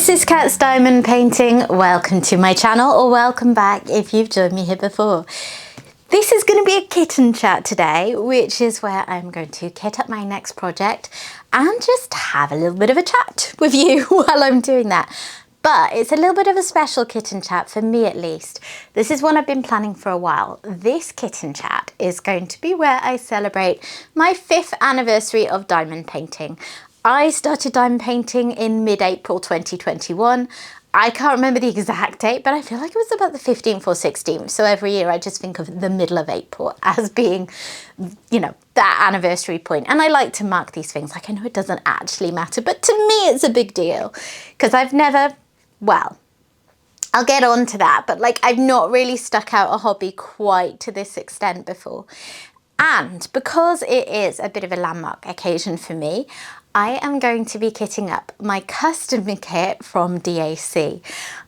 This is Cat's Diamond Painting. Welcome to my channel, or welcome back if you've joined me here before. This is going to be a kitten chat today, which is where I'm going to kit up my next project and just have a little bit of a chat with you while I'm doing that. But it's a little bit of a special kitten chat for me, at least. This is one I've been planning for a while. This kitten chat is going to be where I celebrate my 5th anniversary of diamond painting. I started diamond painting in mid-April 2021. I can't remember the exact date, but I feel like it was about the 15th or 16th. So every year I just think of the middle of April as being, you know, that anniversary point. And I like to mark these things. Like, I know it doesn't actually matter, but to me it's a big deal because I've never, well, I'll get on to that, but like I've not really stuck out a hobby quite to this extent before. And because it is a bit of a landmark occasion for me, I am going to be kitting up my custom kit from DAC.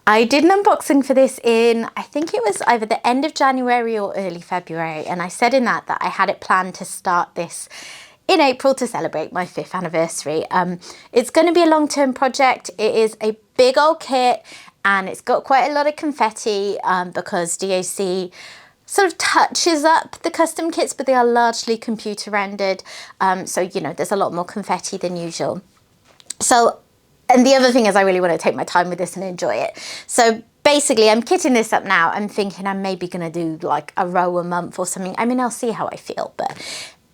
I did an unboxing for this in, I think it was either the end of January or early February. And I said in that I had it planned to start this in April to celebrate my 5th anniversary. It's going to be a long-term project. It is a big old kit and it's got quite a lot of confetti because DAC sort of touches up the custom kits, but they are largely computer rendered. So, you know, there's a lot more confetti than usual. So, and the other thing is I really want to take my time with this and enjoy it. So basically I'm kitting this up now. I'm thinking I'm maybe going to do like a row a month or something. I mean, I'll see how I feel, but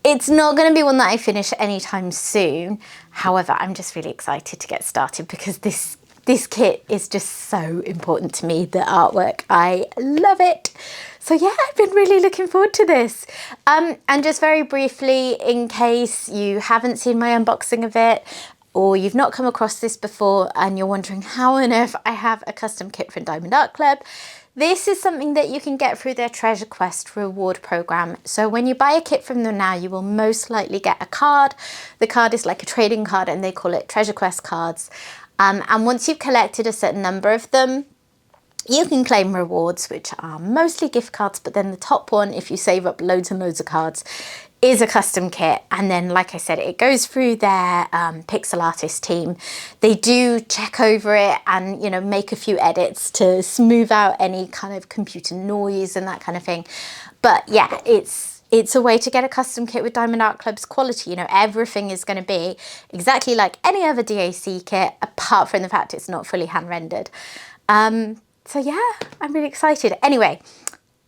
it's not going to be one that I finish anytime soon. However, I'm just really excited to get started because this kit is just so important to me, the artwork. I love it. So yeah, I've been really looking forward to this. And just very briefly, in case you haven't seen my unboxing of it, or you've not come across this before and you're wondering how on earth I have a custom kit from Diamond Art Club, this is something that you can get through their Treasure Quest reward program. So when you buy a kit from them now, you will most likely get a card. The card is like a trading card and they call it Treasure Quest cards. And once you've collected a certain number of them, you can claim rewards, which are mostly gift cards, but then the top one, if you save up loads and loads of cards, is a custom kit. And then, like I said, it goes through their pixel artist team. They do check over it and, you know, make a few edits to smooth out any kind of computer noise and that kind of thing. But yeah, it's a way to get a custom kit with Diamond Art Club's quality. You know, everything is going to be exactly like any other DAC kit, apart from the fact it's not fully hand rendered. So yeah, I'm really excited. Anyway,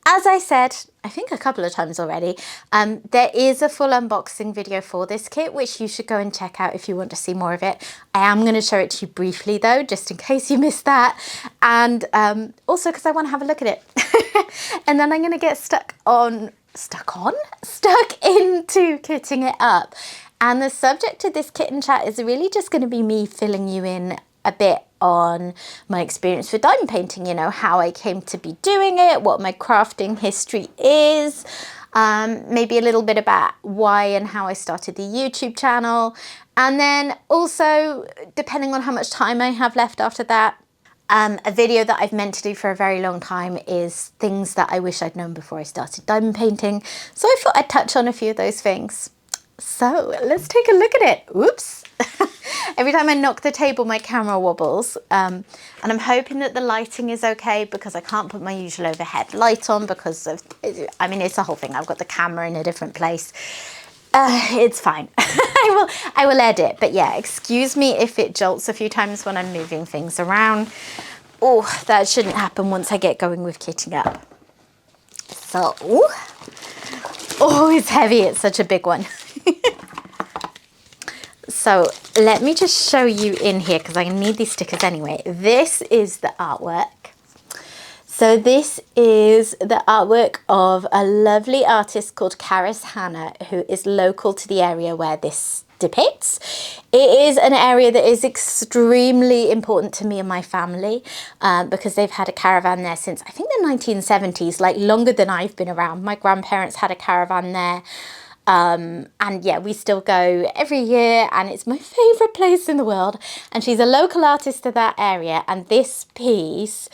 as I said, I think a couple of times already, there is a full unboxing video for this kit, which you should go and check out if you want to see more of it. I am going to show it to you briefly though, just in case you missed that. And also because I want to have a look at it. And then I'm going to get stuck into kitting it up. And the subject of this kitten chat is really just going to be me filling you in a bit on my experience with diamond painting, you know, how I came to be doing it, what my crafting history is, maybe a little bit about why and how I started the YouTube channel. And then also, depending on how much time I have left after that, a video that I've meant to do for a very long time is things that I wish I'd known before I started diamond painting. So I thought I'd touch on a few of those things. So let's take a look at it. Oops. Every time I knock the table, my camera wobbles. And I'm hoping that the lighting is okay because I can't put my usual overhead light on because of, I mean, it's a whole thing. I've got the camera in a different place. It's fine. I will edit. But yeah, excuse me if it jolts a few times when I'm moving things around. Oh, that shouldn't happen once I get going with kitting up. So, oh, it's heavy. It's such a big one. So let me just show you in here because I need these stickers anyway. This is the artwork. So this is the artwork of a lovely artist called Karis Hannah, who is local to the area where this depicts. It is an area that is extremely important to me and my family because they've had a caravan there since I think the 1970s, like longer than I've been around. My grandparents had a caravan there. And yeah, we still go every year and it's my favorite place in the world. And she's a local artist of that area. And this piece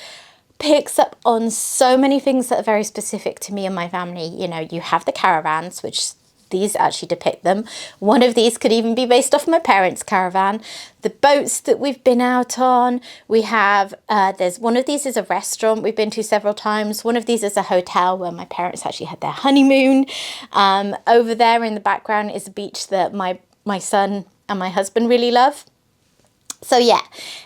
picks up on so many things that are very specific to me and my family. You know, you have the caravans, which these actually depict them. One of these could even be based off my parents' caravan. The boats that we've been out on, we have, there's one of these is a restaurant we've been to several times. One of these is a hotel where my parents actually had their honeymoon. Over there in the background is a beach that my son and my husband really love. So yeah,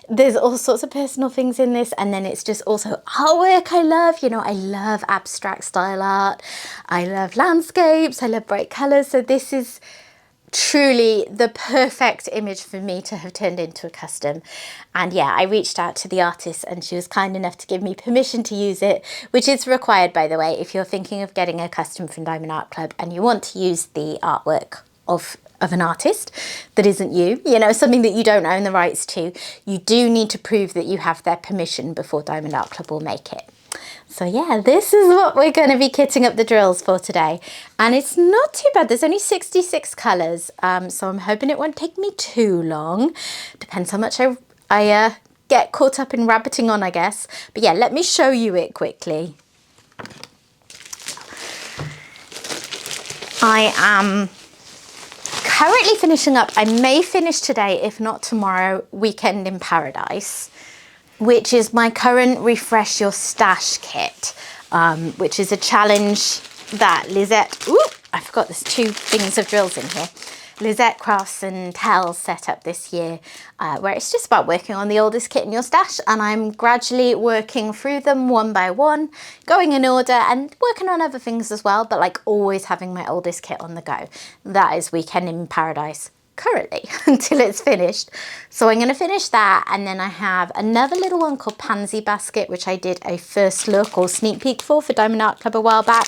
there's all sorts of personal things in this, and then it's just also artwork I love. You know, I love abstract style art, I love landscapes, I love bright colours. So this is truly the perfect image for me to have turned into a custom. And yeah, I reached out to the artist and she was kind enough to give me permission to use it, which is required, by the way, if you're thinking of getting a custom from Diamond Art Club and you want to use the artwork of an artist that isn't you, you know, something that you don't own the rights to, you do need to prove that you have their permission before Diamond Art Club will make it. So yeah, this is what we're going to be kitting up the drills for today. And it's not too bad. There's only 66 colours. So I'm hoping it won't take me too long. Depends how much I get caught up in rabbiting on, I guess. But yeah, let me show you it quickly. I am currently finishing up, I may finish today, if not tomorrow, Weekend in Paradise, which is my current Refresh Your Stash kit, which is a challenge that Lizette, I forgot there's 2 things of drills in here, Lizette Crafts and Tells set up this year, where it's just about working on the oldest kit in your stash, and I'm gradually working through them one by one, going in order and working on other things as well, but like always having my oldest kit on the go. That is Weekend in Paradise currently until it's finished. So I'm going to finish that, and then I have another little one called Pansy Basket, which I did a first look or sneak peek for Diamond Art Club a while back,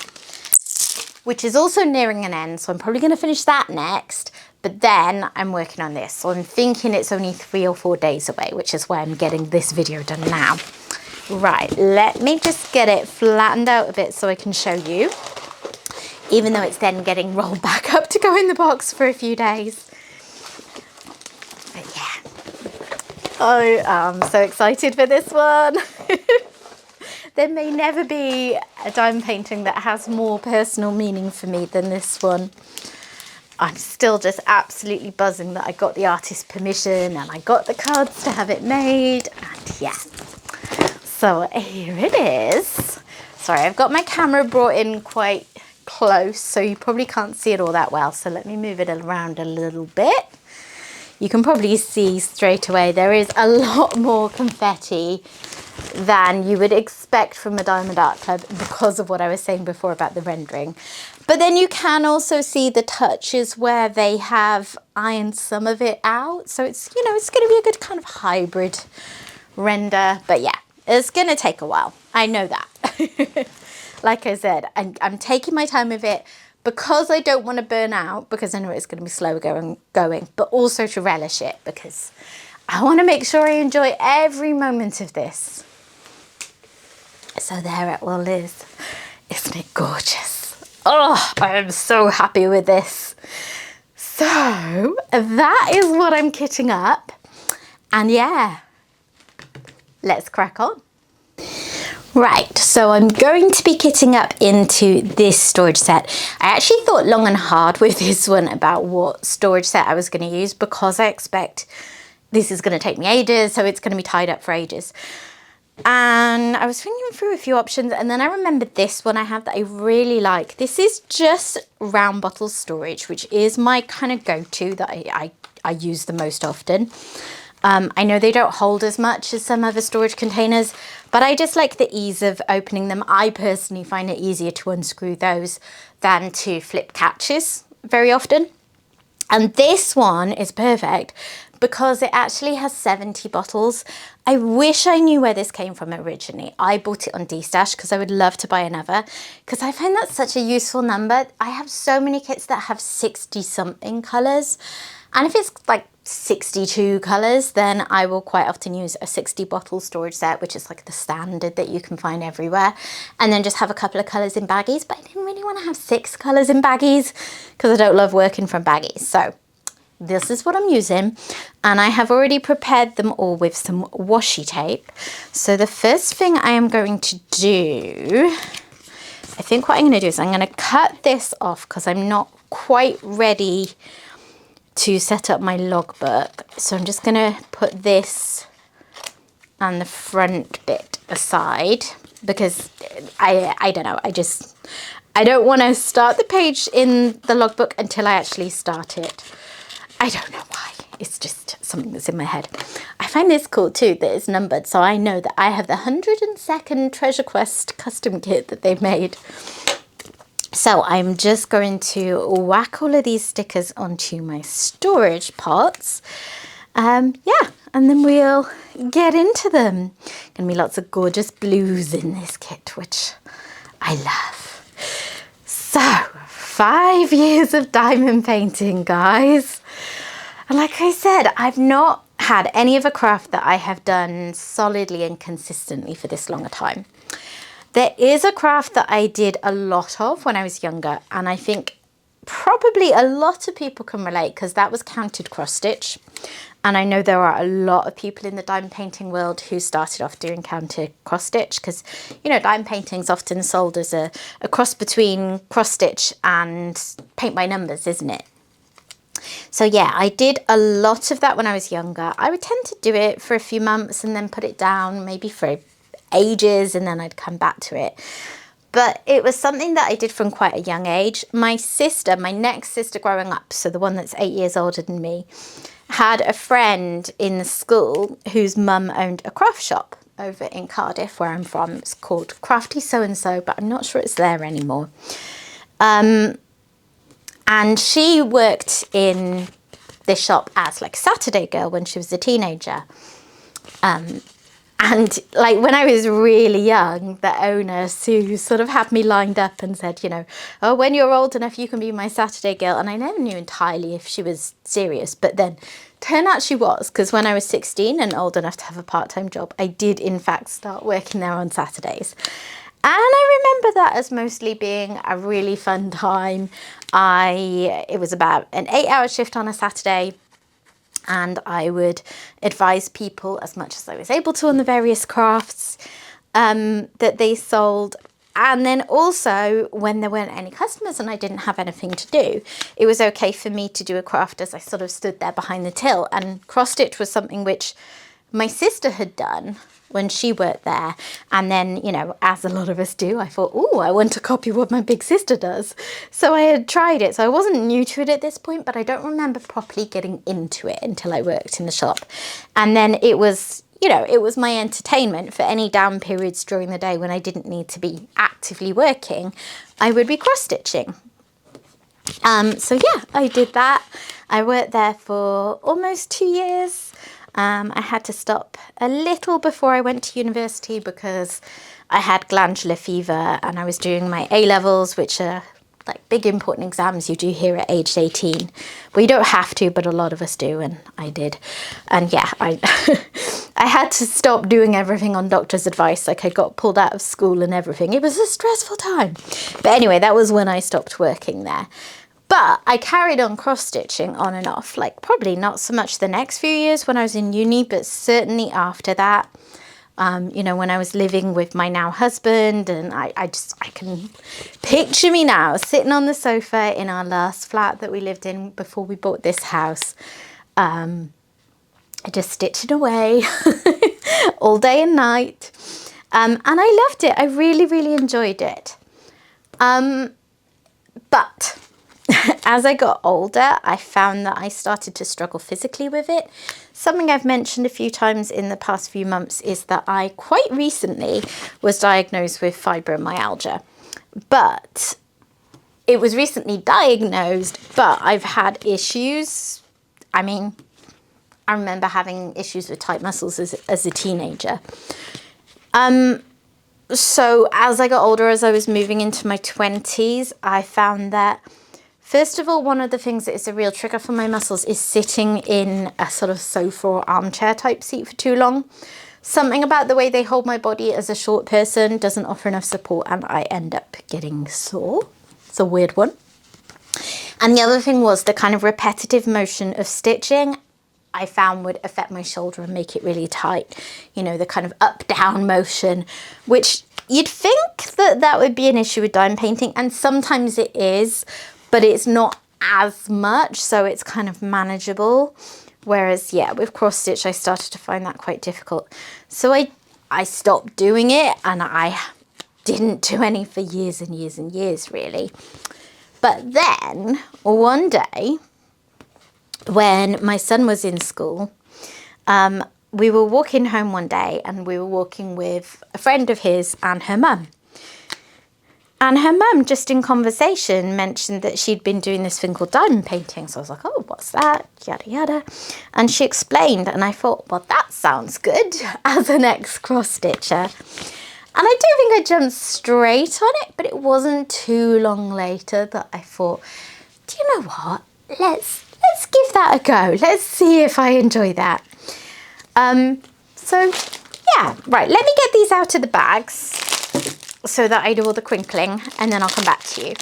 which is also nearing an end, so I'm probably going to finish that next, but then I'm working on this. So I'm thinking it's only 3 or 4 days away, which is why I'm getting this video done now. Right, let me just get it flattened out a bit so I can show you, even though it's then getting rolled back up to go in the box for a few days. But yeah, I am so excited for this one. There may never be a diamond painting that has more personal meaning for me than this one. I'm still just absolutely buzzing that I got the artist's permission and I got the cards to have it made, and yeah. So here it is. Sorry, I've got my camera brought in quite close, so you probably can't see it all that well. So let me move it around a little bit. You can probably see straight away there is a lot more confetti than you would expect from a Diamond Art Club because of what I was saying before about the rendering. But then you can also see the touches where they have ironed some of it out. So it's, you know, it's going to be a good kind of hybrid render. But yeah, it's going to take a while. I know that. Like I said, I'm taking my time with it because I don't want to burn out, because I know it's going to be slow going, but also to relish it because I want to make sure I enjoy every moment of this. So there it all is. Isn't it gorgeous? Oh, I am so happy with this. So that is what I'm kitting up. And yeah, let's crack on. Right, so I'm going to be kitting up into this storage set. I actually thought long and hard with this one about what storage set I was going to use, because I expect this is going to take me ages, so it's going to be tied up for ages. And I was thinking through a few options, and then I remembered this one I have that I really like. This is just round bottle storage, which is my kind of go-to that I use the most often. I know they don't hold as much as some other storage containers, but I just like the ease of opening them. I personally find it easier to unscrew those than to flip catches very often. And this one is perfect because it actually has 70 bottles. I wish I knew where this came from originally. I bought it on DStash because I would love to buy another, because I find that such a useful number. I have so many kits that have 60 something colours, and if it's like 62 colours, then I will quite often use a 60 bottle storage set, which is like the standard that you can find everywhere, and then just have a couple of colours in baggies. But I didn't really want to have 6 colours in baggies because I don't love working from baggies. So this is what I'm using, and I have already prepared them all with some washi tape. So the first thing I am going to do, I think what I'm going to do is I'm going to cut this off because I'm not quite ready to set up my logbook. So I'm just going to put this and the front bit aside because I don't know, I don't want to start the page in the logbook until I actually start it. I don't know why. It's just something that's in my head. I find this cool too, that it's numbered, so I know that I have the 102nd Treasure Quest custom kit that they've made. So I'm just going to whack all of these stickers onto my storage pots. Yeah, and then we'll get into them. Gonna be lots of gorgeous blues in this kit, which I love. So, 5 years of diamond painting, guys. And like I said, I've not had any of a craft that I have done solidly and consistently for this long a time. There is a craft that I did a lot of when I was younger, and I think probably a lot of people can relate because that was counted cross stitch. And I know there are a lot of people in the diamond painting world who started off doing counted cross stitch because, you know, diamond painting is often sold as a cross between cross stitch and paint by numbers, isn't it? So yeah, I did a lot of that when I was younger. I would tend to do it for a few months and then put it down maybe for ages, and then I'd come back to it. But it was something that I did from quite a young age. My sister, my next sister growing up, so the one that's 8 years older than me, had a friend in the school whose mum owned a craft shop over in Cardiff, where I'm from. It's called Crafty So-and-so, but I'm not sure it's there anymore. And she worked in this shop as like a Saturday girl when she was a teenager. And like when I was really young, the owner, Sue, sort of had me lined up and said, you know, oh, when you're old enough, you can be my Saturday girl. And I never knew entirely if she was serious, but then turned out she was, because when I was 16 and old enough to have a part-time job, I did in fact start working there on Saturdays. And I remember that as mostly being a really fun time. It was about an 8-hour shift on a Saturday, and I would advise people as much as I was able to on the various crafts that they sold. And then also when there weren't any customers and I didn't have anything to do, it was okay for me to do a craft as I sort of stood there behind the till. And cross stitch was something which my sister had done when she worked there. And then, you know, as a lot of us do, I thought, oh, I want to copy what my big sister does. So I had tried it. So I wasn't new to it at this point, but I don't remember properly getting into it until I worked in the shop. And then it was, you know, it was my entertainment for any down periods during the day when I didn't need to be actively working. I would be cross stitching. So yeah, I did that. I worked there for almost 2 years. I had to stop a little before I went to university because I had glandular fever and I was doing my A-levels, which are like big important exams you do here at age 18. Well, you don't have to, but a lot of us do, and I did. And yeah, I had to stop doing everything on doctor's advice. Like I got pulled out of school and everything. It was a stressful time. But anyway, that was when I stopped working there. But I carried on cross-stitching on and off, like probably not so much the next few years when I was in uni, but certainly after that, you know, when I was living with my now husband, and I can picture me now sitting on the sofa in our last flat that we lived in before we bought this house, just stitching away all day and night. And I loved it. I really, really enjoyed it. But as I got older, I found that I started to struggle physically with it. Something I've mentioned a few times in the past few months is that I quite recently was diagnosed with fibromyalgia. But it was recently diagnosed, but I've had issues. I mean, I remember having issues with tight muscles as a teenager. So as I got older, as I was moving into my 20s, I found that first of all, one of the things that is a real trigger for my muscles is sitting in a sort of sofa or armchair type seat for too long. Something about the way they hold my body as a short person doesn't offer enough support, and I end up getting sore. It's a weird one. And the other thing was the kind of repetitive motion of stitching I found would affect my shoulder and make it really tight. You know, the kind of up-down motion, which you'd think that that would be an issue with diamond painting, and sometimes it is. but it's not as much, so it's kind of manageable. Whereas, yeah, with cross stitch, I started to find that quite difficult. So I stopped doing it, and I didn't do any for years and years and years, really. But then one day when my son was in school, we were walking home one day, and we were walking with a friend of his and her mum. And her mum, just in conversation, mentioned that she'd been doing this thing called diamond painting. So I was like, oh, what's that? Yada, yada. And she explained, and I thought, well, that sounds good as an ex-cross stitcher. And I don't think I jumped straight on it, but it wasn't too long later that I thought, do you know what? Let's give that a go. Let's see if I enjoy that. So yeah, right, let me get these out of the bags so that I do all the crinkling, and then I'll come back to you.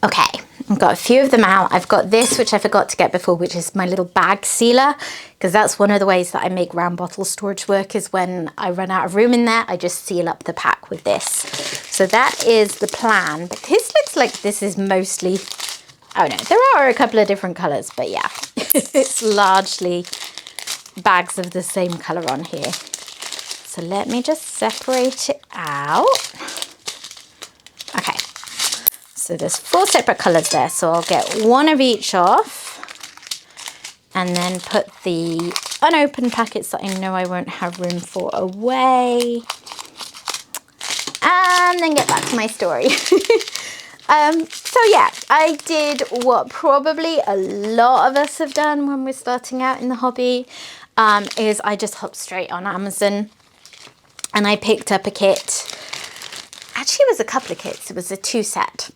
Okay, I've got a few of them out. I've got this, which I forgot to get before, which is my little bag sealer, because that's one of the ways that I make round bottle storage work, is when I run out of room in there, I just seal up the pack with this. So that is the plan. But this looks like this is mostly, oh no, there are a couple of different colours, but yeah, it's largely bags of the same colour on here. So let me just separate it out. Okay, so there's 4 separate colours there, so I'll get one of each off, and then put the unopened packets that I know I won't have room for away, and then get back to my story. So yeah, I did what probably a lot of us have done when we're starting out in the hobby, is I just hopped straight on Amazon and I picked up a kit. Actually, it was a couple of kits. It was a 2 set.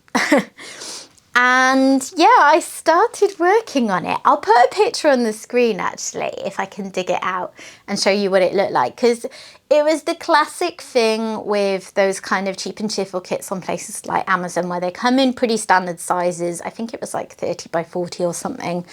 And yeah, I started working on it. I'll put a picture on the screen, actually, if I can dig it out and show you what it looked like, because it was the classic thing with those kind of cheap and cheerful kits on places like Amazon, where they come in pretty standard sizes. I think it was like 30 by 40 or something,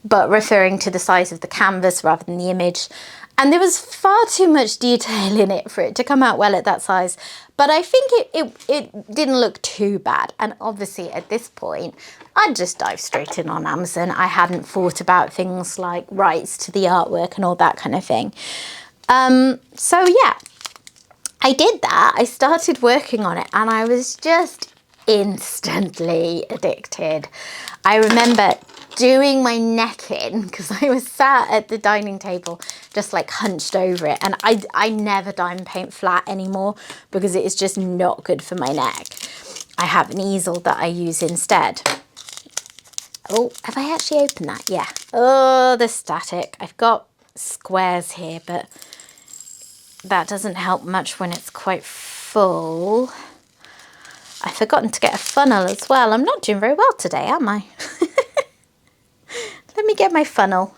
but referring to the size of the canvas rather than the image. And there was far too much detail in it for it to come out well at that size. But I think it didn't look too bad. And obviously at this point, I'd just dive straight in on Amazon. I hadn't thought about things like rights to the artwork and all that kind of thing. So yeah, I did that. I started working on it, and I was just instantly addicted. I remember doing my neck in, because I was sat at the dining table just like hunched over it, and I never diamond paint flat anymore because it is just not good for my neck. I have an easel that I use instead. Oh, have I actually opened that? Yeah. Oh, the static. I've got squares here, but that doesn't help much when it's quite full. I've forgotten to get a funnel as well. I'm not doing very well today, am I? Let me get my funnel.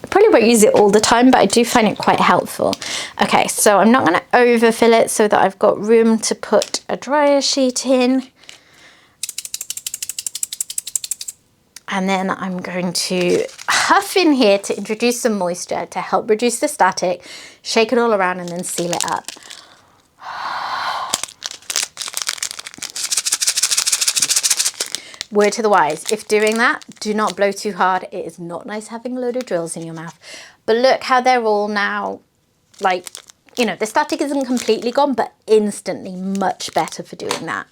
I probably won't use it all the time, but I do find it quite helpful. Okay, so I'm not going to overfill it so that I've got room to put a dryer sheet in. And then I'm going to huff in here to introduce some moisture to help reduce the static, shake it all around, and then seal it up. Word to the wise, if doing that, do not blow too hard. It is not nice having a load of drills in your mouth. But look how they're all now, like, you know, the static isn't completely gone, but instantly much better for doing that.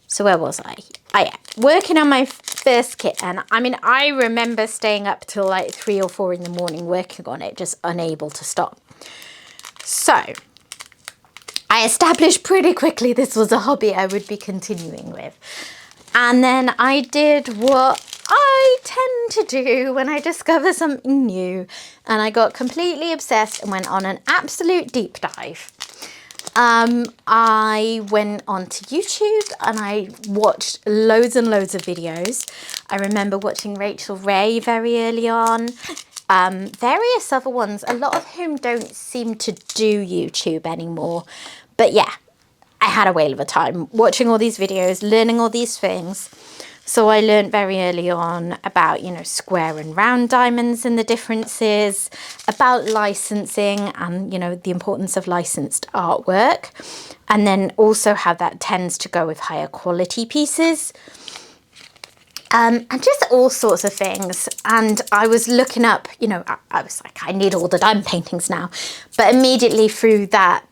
So where was I? Oh yeah, working on my first kit. And I mean, I remember staying up till like 3 or 4 in the morning working on it, just unable to stop. So I established pretty quickly this was a hobby I would be continuing with. And then I did what I tend to do when I discover something new, and I got completely obsessed and went on an absolute deep dive. I went onto YouTube and I watched loads and loads of videos. I remember watching Rachel Ray very early on, various other ones, a lot of whom don't seem to do YouTube anymore. But yeah, I had a whale of a time watching all these videos, learning all these things. So I learned very early on about, you know, square and round diamonds and the differences, about licensing and, you know, the importance of licensed artwork. And then also how that tends to go with higher quality pieces. and just all sorts of things. And I was looking up, you know, I was like, I need all the diamond paintings now. But immediately through that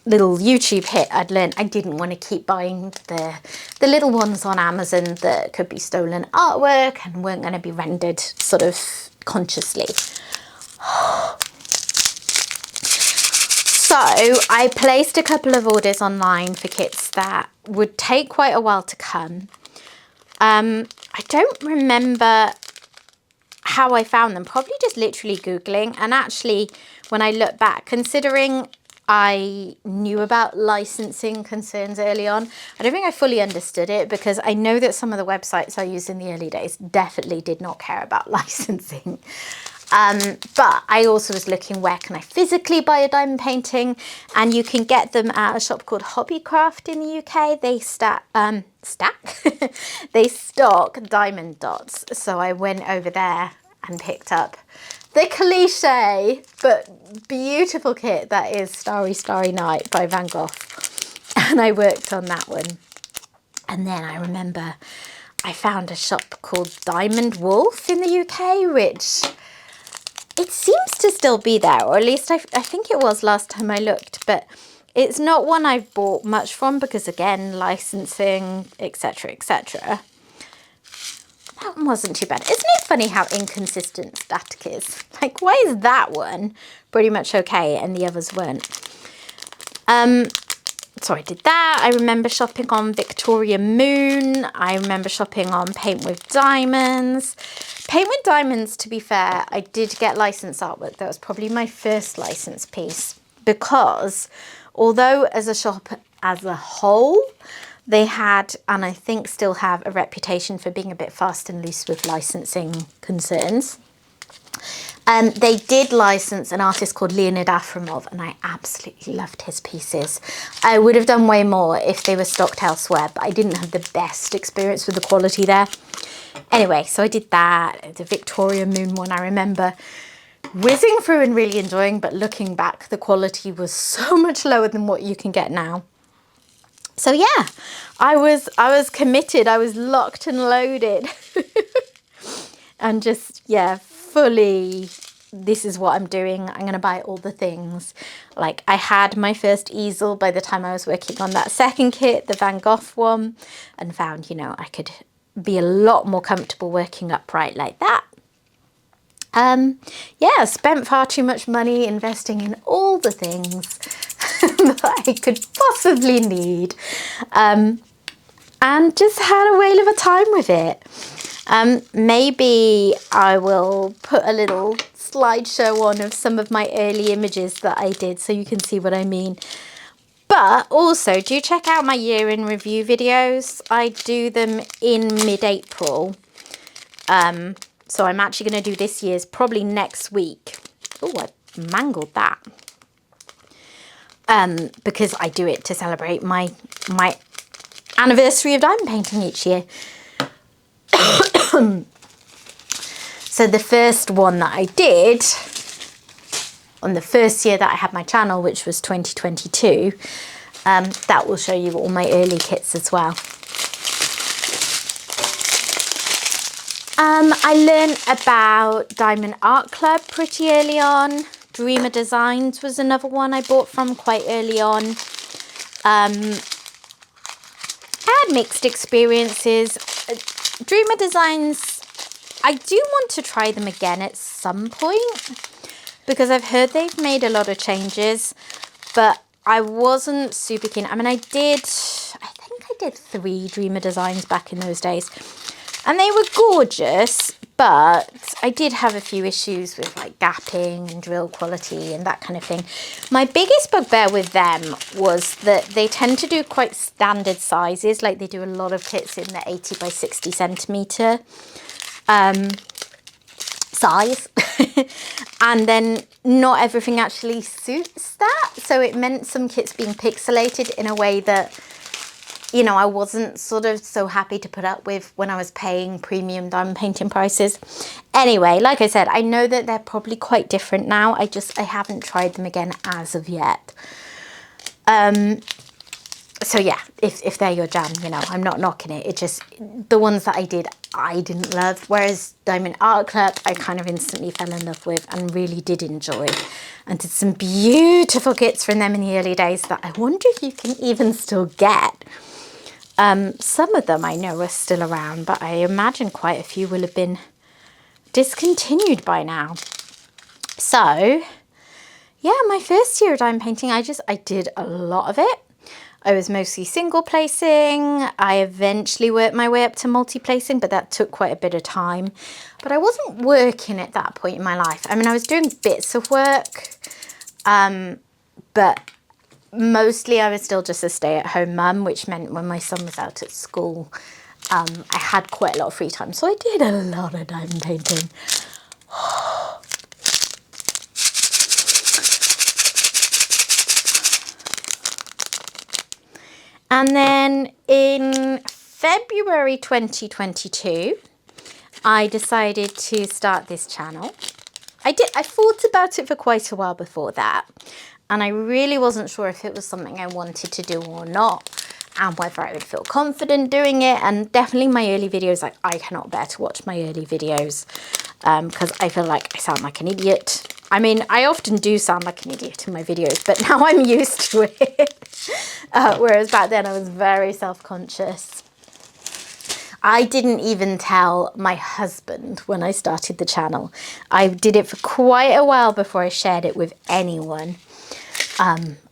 little YouTube hit, I'd learned I didn't want to keep buying the little ones on Amazon that could be stolen artwork and weren't going to be rendered sort of consciously. So I placed a couple of orders online for kits that would take quite a while to come. I don't remember how I found them, probably just literally Googling. And actually, when I look back, considering I knew about licensing concerns early on, I don't think I fully understood it, because I know that some of the websites I used in the early days definitely did not care about licensing. But I also was looking, where can I physically buy a diamond painting? And you can get them at a shop called Hobbycraft in the UK. They they stock diamond dots. So I went over there and picked up the cliche but beautiful kit that is Starry Starry Night by Van Gogh. And I worked on that one. And then I remember I found a shop called Diamond Wolf in the UK, which it seems to still be there, or at least I think it was last time I looked, but it's not one I've bought much from because, again, licensing, etc., etc. That one wasn't too bad. Isn't it funny how inconsistent Static is? Like, why is that one pretty much okay and the others weren't? So I did that. I remember shopping on Victoria Moon. I remember shopping on Paint with Diamonds. Paint with Diamonds, to be fair, I did get licensed artwork. That was probably my first licensed piece, because although as a shop as a whole, they had, and I think still have, a reputation for being a bit fast and loose with licensing concerns. They did license an artist called Leonid Afremov, and I absolutely loved his pieces. I would have done way more if they were stocked elsewhere, but I didn't have the best experience with the quality there. Anyway, so I did that. The Victoria Moon one I remember whizzing through and really enjoying, but looking back, the quality was so much lower than what you can get now. So yeah, I was committed. I was locked and loaded. And just, yeah, fully, this is what I'm doing. I'm going to buy all the things. Like, I had my first easel by the time I was working on that second kit, the Van Gogh one, and found, you know, I could be a lot more comfortable working upright like that. Yeah, spent far too much money investing in all the things that I could possibly need, and just had a whale of a time with it. Maybe I will put a little slideshow on of some of my early images that I did, so you can see what I mean. But also, do check out my year in review videos. I do them in mid-April. So I'm actually going to do this year's probably next week. Oh, I mangled that. Because I do it to celebrate my anniversary of diamond painting each year. So the first one that I did on the first year that I had my channel, which was 2022, that will show you all my early kits as well. I learned about Diamond Art Club pretty early on. Dreamer Designs was another one I bought from quite early on. I had mixed experiences. Dreamer Designs, I do want to try them again at some point, because I've heard they've made a lot of changes, but I wasn't super keen. I mean, I think I did 3 Dreamer Designs back in those days, and they were gorgeous, but I did have a few issues with like gapping and drill quality and that kind of thing. My biggest bugbear with them was that they tend to do quite standard sizes. Like, they do a lot of kits in the 80 by 60 centimetre size. And then not everything actually suits that. So it meant some kits being pixelated in a way that, you know, I wasn't sort of so happy to put up with when I was paying premium diamond painting prices. Anyway, like I said, I know that they're probably quite different now. I haven't tried them again as of yet. So yeah, if they're your jam, you know, I'm not knocking it. It just, the ones that I did, I didn't love. Whereas Diamond Art Club, I kind of instantly fell in love with and really did enjoy. And did some beautiful kits from them in the early days that I wonder if you can even still get. Some of them I know are still around, but I imagine quite a few will have been discontinued by now. So yeah, my first year of diamond painting, I did a lot of it. I was mostly single placing. I eventually worked my way up to multi-placing, but that took quite a bit of time. But I wasn't working at that point in my life. I mean, I was doing bits of work, but mostly I was still just a stay-at-home mum, which meant when my son was out at school, I had quite a lot of free time. So I did a lot of diamond painting. And then in February 2022, I decided to start this channel. I thought about it for quite a while before that, and I really wasn't sure if it was something I wanted to do or not, and whether I would feel confident doing it. And definitely my early videos, like, I cannot bear to watch my early videos because I feel like I sound like an idiot. I mean, I often do sound like an idiot in my videos, but now I'm used to it. Whereas back then I was very self-conscious. I didn't even tell my husband when I started the channel. I did it for quite a while before I shared it with anyone.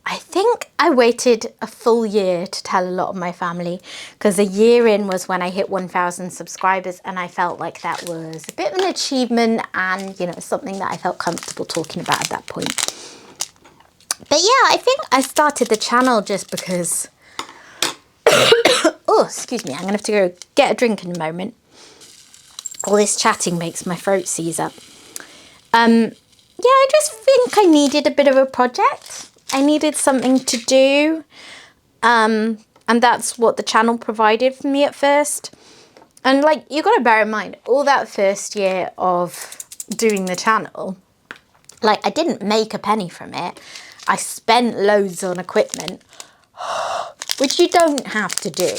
I think I waited a full year to tell a lot of my family, because a year in was when I hit 1,000 subscribers, and I felt like that was a bit of an achievement and, you know, something that I felt comfortable talking about at that point. But yeah, I think I started the channel just because, oh, excuse me, I'm going to have to go get a drink in a moment. All this chatting makes my throat seize up. Yeah, I just think I needed a bit of a project. I needed something to do. And that's what the channel provided for me at first. And like, you got to bear in mind, all that first year of doing the channel, like, I didn't make a penny from it. I spent loads on equipment, which you don't have to do.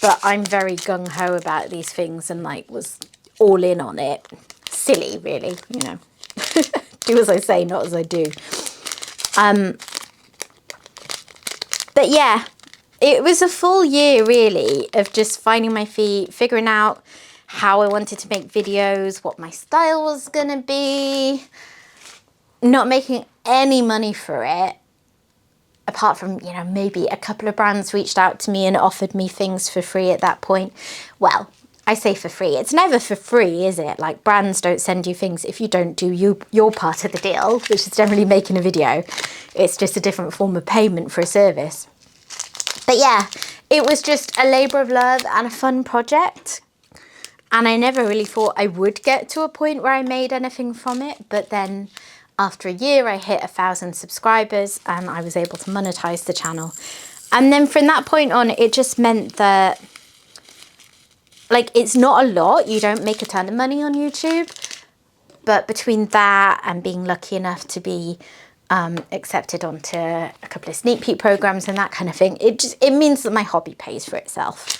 But I'm very gung-ho about these things and like was all in on it. Silly, really, you know. Do as I say, not as I do. But yeah, it was a full year really of just finding my feet, figuring out how I wanted to make videos, what my style was gonna be, not making any money for it, apart from, you know, maybe a couple of brands reached out to me and offered me things for free at that point. Well, I say for free. It's never for free, is it? Like, brands don't send you things if you don't do your part of the deal, which is generally making a video. It's just a different form of payment for a service. But yeah, it was just a labour of love and a fun project. And I never really thought I would get to a point where I made anything from it. But then after a year, I hit 1,000 subscribers and I was able to monetize the channel. And then from that point on, it just meant that, like, it's not a lot. You don't make a ton of money on YouTube. But between that and being lucky enough to be accepted onto a couple of sneak peek programs and that kind of thing, it means that my hobby pays for itself.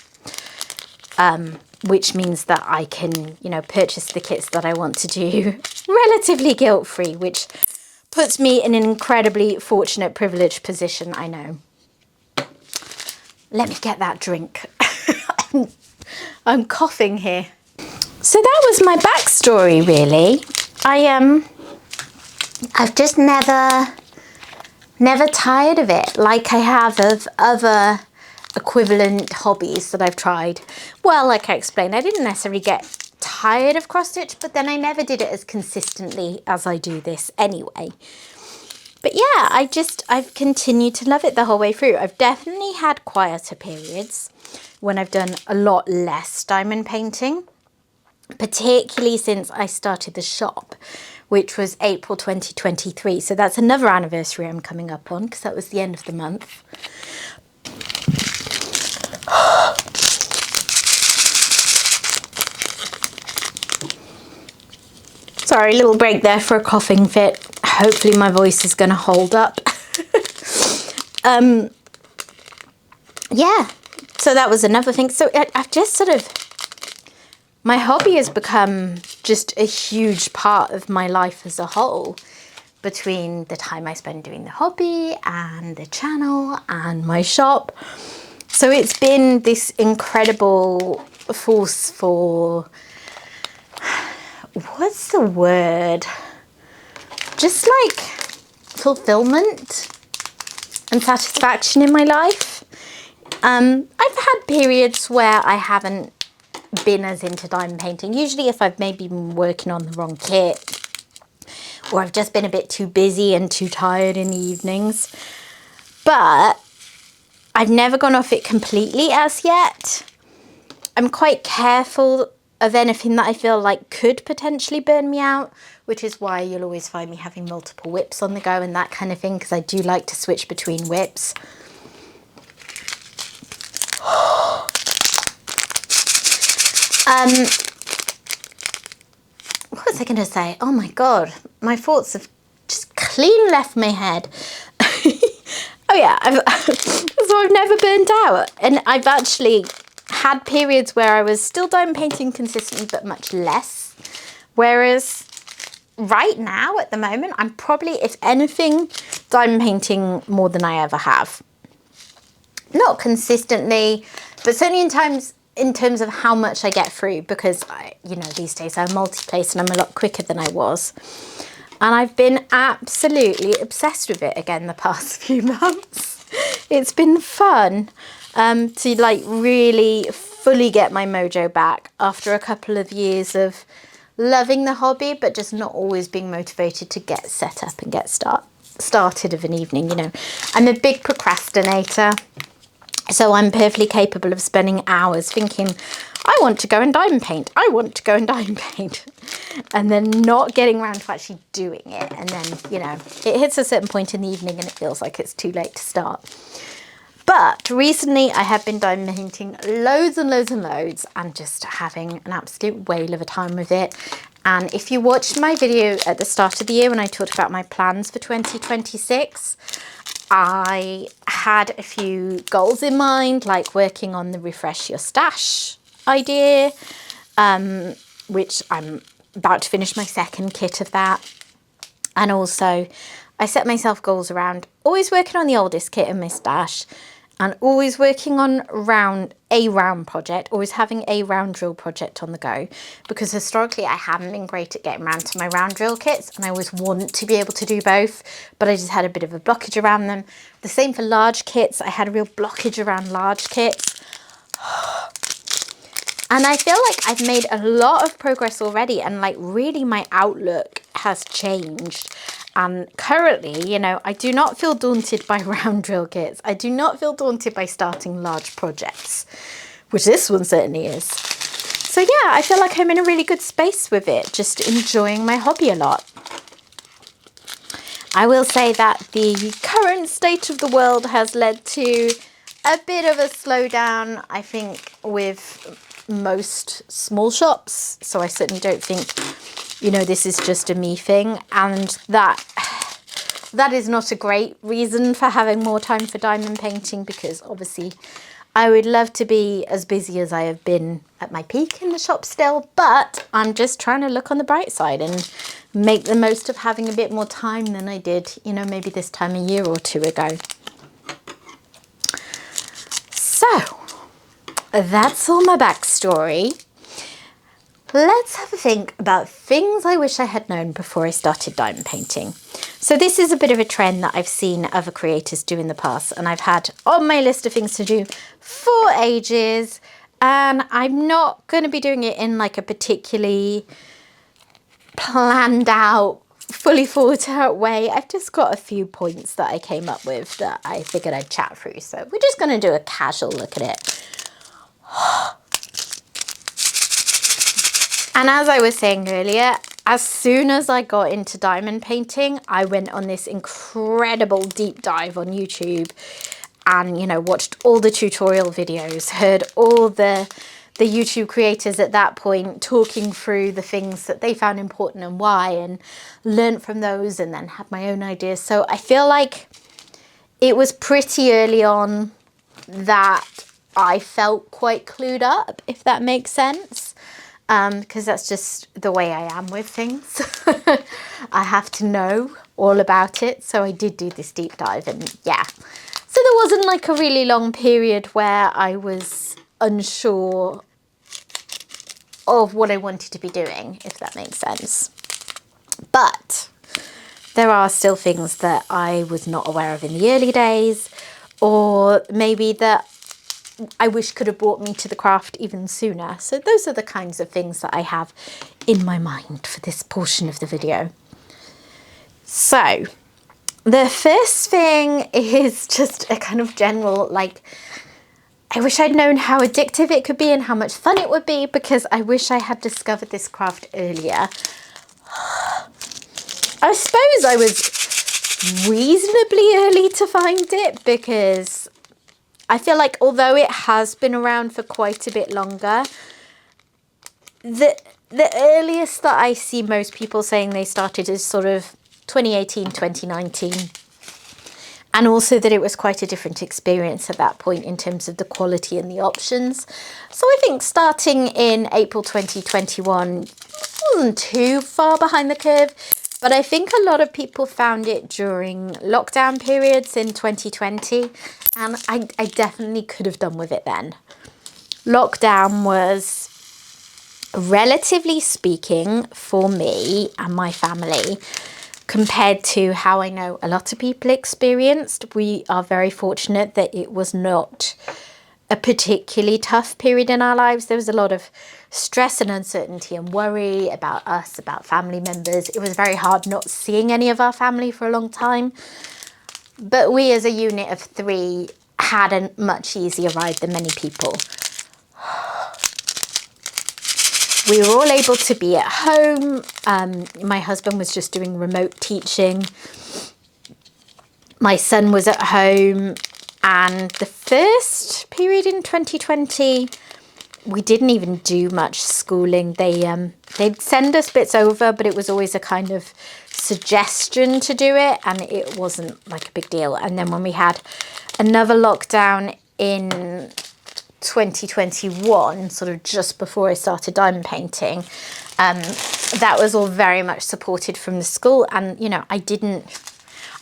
Which means that I can, you know, purchase the kits that I want to do relatively guilt-free, which puts me in an incredibly fortunate, privileged position, I know. Let me get that drink. I'm coughing here. So that was my backstory, really. I've just never tired of it, like I have of other equivalent hobbies that I've tried. Well, like I explained, I didn't necessarily get tired of cross stitch, but then I never did it as consistently as I do this anyway. But yeah, I've continued to love it the whole way through. I've definitely had quieter periods when I've done a lot less diamond painting, particularly since I started the shop, which was April 2023. So that's another anniversary I'm coming up on, because that was the end of the month. Sorry, a little break there for a coughing fit. Hopefully my voice is going to hold up. yeah, so that was another thing. So I've just sort of, my hobby has become just a huge part of my life as a whole, between the time I spend doing the hobby and the channel and my shop. So it's been this incredible force for, what's the word? Just like fulfillment and satisfaction in my life. I've had periods where I haven't been as into diamond painting. Usually if I've maybe been working on the wrong kit, or I've just been a bit too busy and too tired in the evenings. But I've never gone off it completely as yet. I'm quite careful of anything that I feel like could potentially burn me out, which is why you'll always find me having multiple whips on the go and that kind of thing, because I do like to switch between whips. What was I going to say? Oh my God, my thoughts have just clean left my head. Oh yeah, so I've never burnt out. And I've actually had periods where I was still diamond painting consistently, but much less. Whereas right now, at the moment, I'm probably, if anything, diamond painting more than I ever have. Not consistently, but certainly in terms of how much I get through, because you know, these days I'm multi-place and I'm a lot quicker than I was. And I've been absolutely obsessed with it again the past few months. It's been fun to like really fully get my mojo back after a couple of years of loving the hobby, but just not always being motivated to get set up and get started of an evening. You know, I'm a big procrastinator. So I'm perfectly capable of spending hours thinking, I want to go and diamond paint. I want to go and diamond paint. And then not getting around to actually doing it. And then, you know, it hits a certain point in the evening and it feels like it's too late to start. But recently I have been diamond painting loads and loads and loads and just having an absolute whale of a time with it. And if you watched my video at the start of the year when I talked about my plans for 2026, I had a few goals in mind, like working on the refresh your stash idea, which I'm about to finish my second kit of that. And also I set myself goals around always working on the oldest kit in my stash, and always working on a round project, always having a round drill project on the go, because historically I haven't been great at getting around to my round drill kits, and I always want to be able to do both, but I just had a bit of a blockage around them. The same for large kits. I had a real blockage around large kits. And I feel like I've made a lot of progress already, and like really my outlook has changed. And currently, you know, I do not feel daunted by round drill kits. I do not feel daunted by starting large projects, which this one certainly is. So yeah, I feel like I'm in a really good space with it, just enjoying my hobby a lot. I will say that the current state of the world has led to a bit of a slowdown, I think, with most small shops. So I certainly don't think, you know, this is just a me thing, and that is not a great reason for having more time for diamond painting, because obviously I would love to be as busy as I have been at my peak in the shop still, but I'm just trying to look on the bright side and make the most of having a bit more time than I did, you know, maybe this time a year or two ago. So that's all my backstory. Let's have a think about things I wish I had known before I started diamond painting. So this is a bit of a trend that I've seen other creators do in the past, and I've had on my list of things to do for ages, and I'm not going to be doing it in like a particularly planned out, fully thought out way. I've just got a few points that I came up with that I figured I'd chat through. So we're just going to do a casual look at it. And as I was saying earlier, as soon as I got into diamond painting, I went on this incredible deep dive on YouTube and, you know, watched all the tutorial videos, heard all the YouTube creators at that point talking through the things that they found important and why, and learned from those, and then had my own ideas. So I feel like it was pretty early on that I felt quite clued up, if that makes sense. Because that's just the way I am with things. I have to know all about it. So I did do this deep dive, and yeah. So there wasn't like a really long period where I was unsure of what I wanted to be doing, if that makes sense. But there are still things that I was not aware of in the early days, or maybe that I wish could have brought me to the craft even sooner. So those are the kinds of things that I have in my mind for this portion of the video. So the first thing is just a kind of general, like, I wish I'd known how addictive it could be and how much fun it would be, because I wish I had discovered this craft earlier. I suppose I was reasonably early to find it, because I feel like although it has been around for quite a bit longer, the earliest that I see most people saying they started is sort of 2018, 2019. And also that it was quite a different experience at that point in terms of the quality and the options. So I think starting in April 2021 wasn't too far behind the curve. But I think a lot of people found it during lockdown periods in 2020. And I definitely could have done with it then. Lockdown was, relatively speaking, for me and my family, compared to how I know a lot of people experienced, we are very fortunate that it was not a particularly tough period in our lives. There was a lot of stress and uncertainty and worry about us, about family members. It was very hard not seeing any of our family for a long time. But we as a unit of 3 had a much easier ride than many people. We were all able to be at home. My husband was just doing remote teaching. My son was at home. And the first period in 2020, we didn't even do much schooling. They'd send us bits over, but it was always a kind of suggestion to do it. And it wasn't like a big deal. And then when we had another lockdown in 2021, sort of just before I started diamond painting, that was all very much supported from the school. And you know, I didn't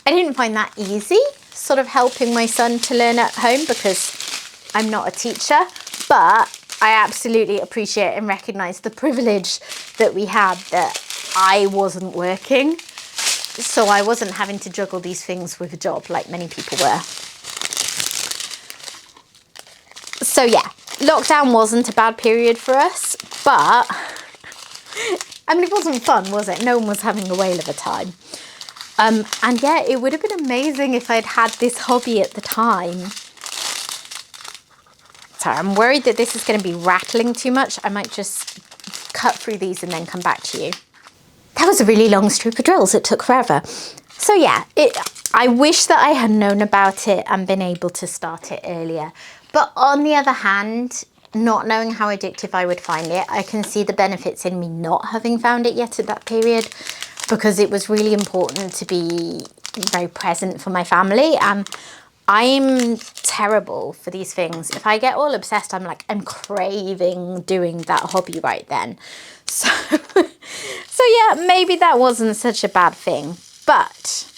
find that easy, sort of helping my son to learn at home, because I'm not a teacher. But I absolutely appreciate and recognize the privilege that we had, that I wasn't working, so I wasn't having to juggle these things with a job like many people were. So yeah, lockdown wasn't a bad period for us, but I mean, it wasn't fun, was it? No one was having a whale of a time. And yeah, it would have been amazing if I'd had this hobby at the time. Sorry, I'm worried that this is going to be rattling too much. I might just cut through these and then come back to you. That was a really long strip of drills. It took forever. So yeah, I wish that I had known about it and been able to start it earlier. But on the other hand, not knowing how addictive I would find it, I can see the benefits in me not having found it yet at that period, because it was really important to be very present for my family. And I'm terrible for these things. If I get all obsessed, I'm craving doing that hobby right then. So yeah, maybe that wasn't such a bad thing. But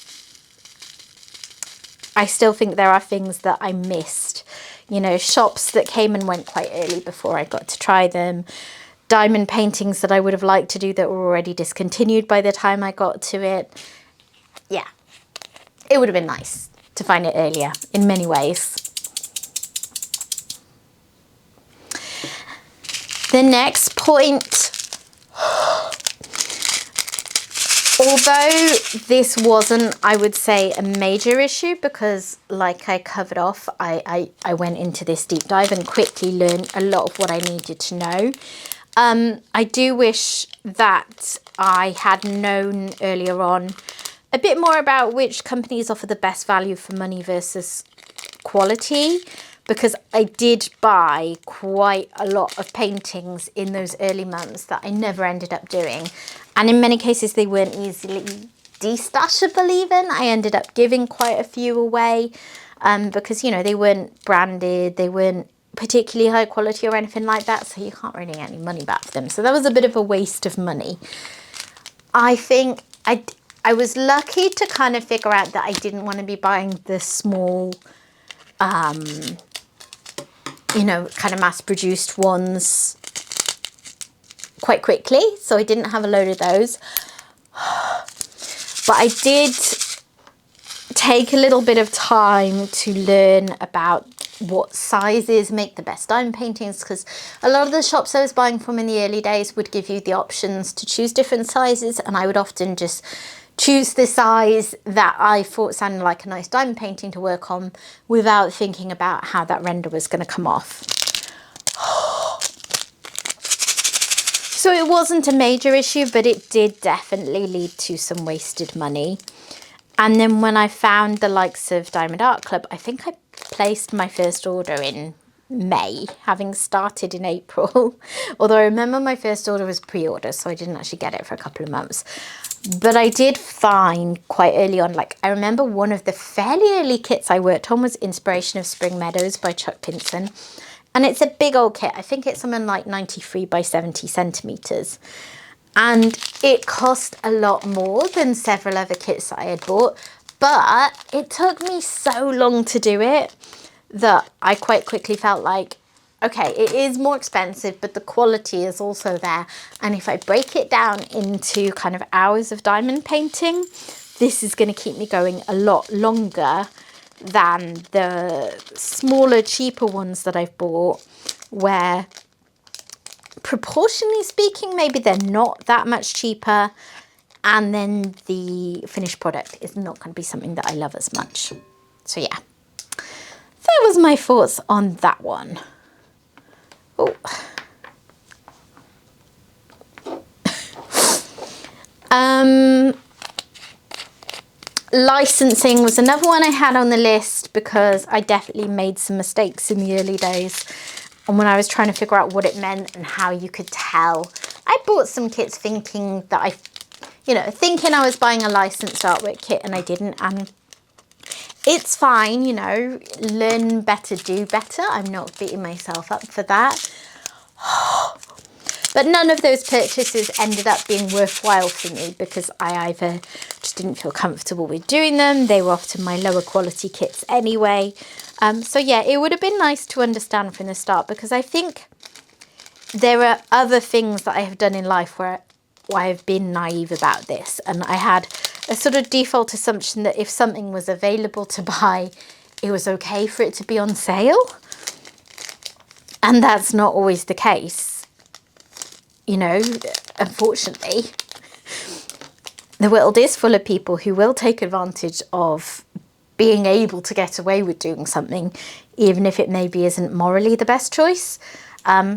I still think there are things that I missed. You know, shops that came and went quite early before I got to try them. Diamond paintings that I would have liked to do that were already discontinued by the time I got to it. Yeah, it would have been nice to find it earlier in many ways. The next point, although this wasn't, I would say, a major issue, because like I covered off, I went into this deep dive and quickly learned a lot of what I needed to know. I do wish that I had known earlier on a bit more about which companies offer the best value for money versus quality, because I did buy quite a lot of paintings in those early months that I never ended up doing. And in many cases, they weren't easily destashable even. I ended up giving quite a few away. because, you know, they weren't branded, they weren't particularly high quality or anything like that, so you can't really get any money back for them. So that was a bit of a waste of money. I think I was lucky to kind of figure out that I didn't want to be buying the small, you know, kind of mass-produced ones quite quickly, so I didn't have a load of those. But I did take a little bit of time to learn about what sizes make the best diamond paintings, because a lot of the shops I was buying from in the early days would give you the options to choose different sizes, and I would often just choose the size that I thought sounded like a nice diamond painting to work on without thinking about how that render was going to come off. So it wasn't a major issue, but it did definitely lead to some wasted money. And then when I found the likes of Diamond Art Club, I think I placed my first order in May, having started in April. Although I remember my first order was pre-order, so I didn't actually get it for a couple of months. But I did find quite early on, like I remember one of the fairly early kits I worked on was Inspiration of Spring Meadows by Chuck Pinson. And it's a big old kit. I think it's something like 93 by 70 centimeters. And it cost a lot more than several other kits that I had bought. But it took me so long to do it that I quite quickly felt like, okay, it is more expensive, but the quality is also there. And if I break it down into kind of hours of diamond painting, this is going to keep me going a lot longer than the smaller, cheaper ones that I've bought, where proportionally speaking, maybe they're not that much cheaper, and then the finished product is not going to be something that I love as much. So yeah, that was my thoughts on that one. Oh. Licensing was another one I had on the list because I definitely made some mistakes in the early days. And when I was trying to figure out what it meant and how you could tell, I bought some kits thinking that thinking I was buying a licensed artwork kit, and I didn't. And it's fine, you know, learn better, do better. I'm not beating myself up for that. But none of those purchases ended up being worthwhile for me because I either just didn't feel comfortable with doing them. They were often my lower quality kits anyway. So yeah, it would have been nice to understand from the start, because I think there are other things that I have done in life where I have been naive about this. And I had a sort of default assumption that if something was available to buy, it was okay for it to be on sale. And that's not always the case. You know, unfortunately, the world is full of people who will take advantage of being able to get away with doing something, even if it maybe isn't morally the best choice.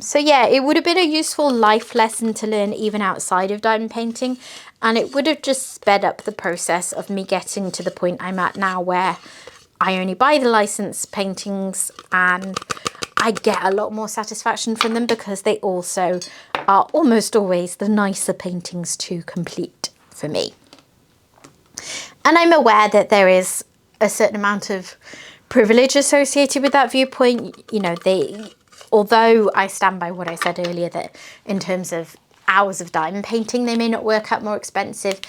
So yeah, it would have been a useful life lesson to learn even outside of diamond painting. And it would have just sped up the process of me getting to the point I'm at now, where I only buy the licensed paintings and I get a lot more satisfaction from them because they also are almost always the nicer paintings to complete for me. And I'm aware that there is a certain amount of privilege associated with that viewpoint. You know, although I stand by what I said earlier, that in terms of hours of diamond painting, they may not work out more expensive.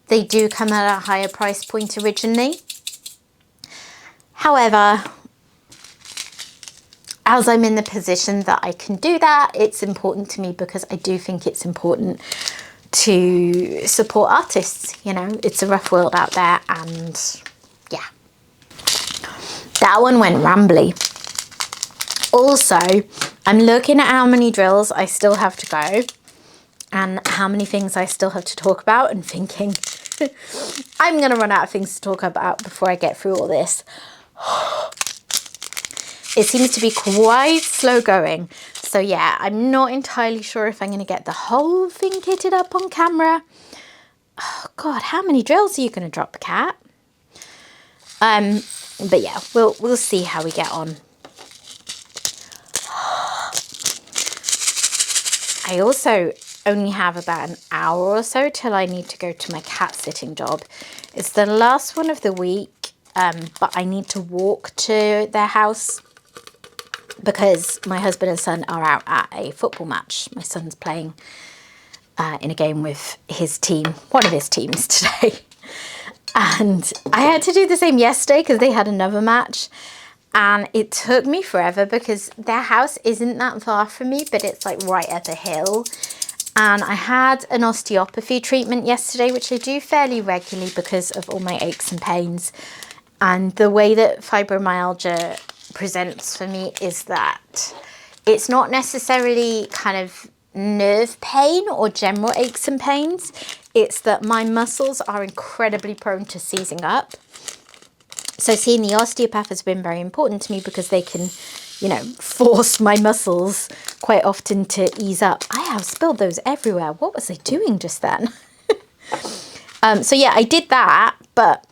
They do come at a higher price point originally. However, as I'm in the position that I can do that, it's important to me because I do think it's important to support artists. You know, it's a rough world out there, and yeah. That one went rambly. Also, I'm looking at how many drills I still have to go and how many things I still have to talk about, and thinking I'm going to run out of things to talk about before I get through all this. It seems to be quite slow going. So yeah, I'm not entirely sure if I'm going to get the whole thing kitted up on camera. Oh God, how many drills are you going to drop, Cat? But yeah, we'll see how we get on. I also only have about an hour or so till I need to go to my cat sitting job. It's the last one of the week, but I need to walk to their house because my husband and son are out at a football match. My son's playing in a game with his team, one of his teams today. And I had to do the same yesterday because they had another match. And it took me forever because their house isn't that far from me, but it's like right at the hill. And I had an osteopathy treatment yesterday, which I do fairly regularly because of all my aches and pains. And the way that fibromyalgia presents for me is that it's not necessarily kind of nerve pain or general aches and pains. It's that my muscles are incredibly prone to seizing up. So seeing the osteopath has been very important to me because they can, you know, force my muscles quite often to ease up. I have spilled those everywhere. What was I doing just then? So yeah, I did that, but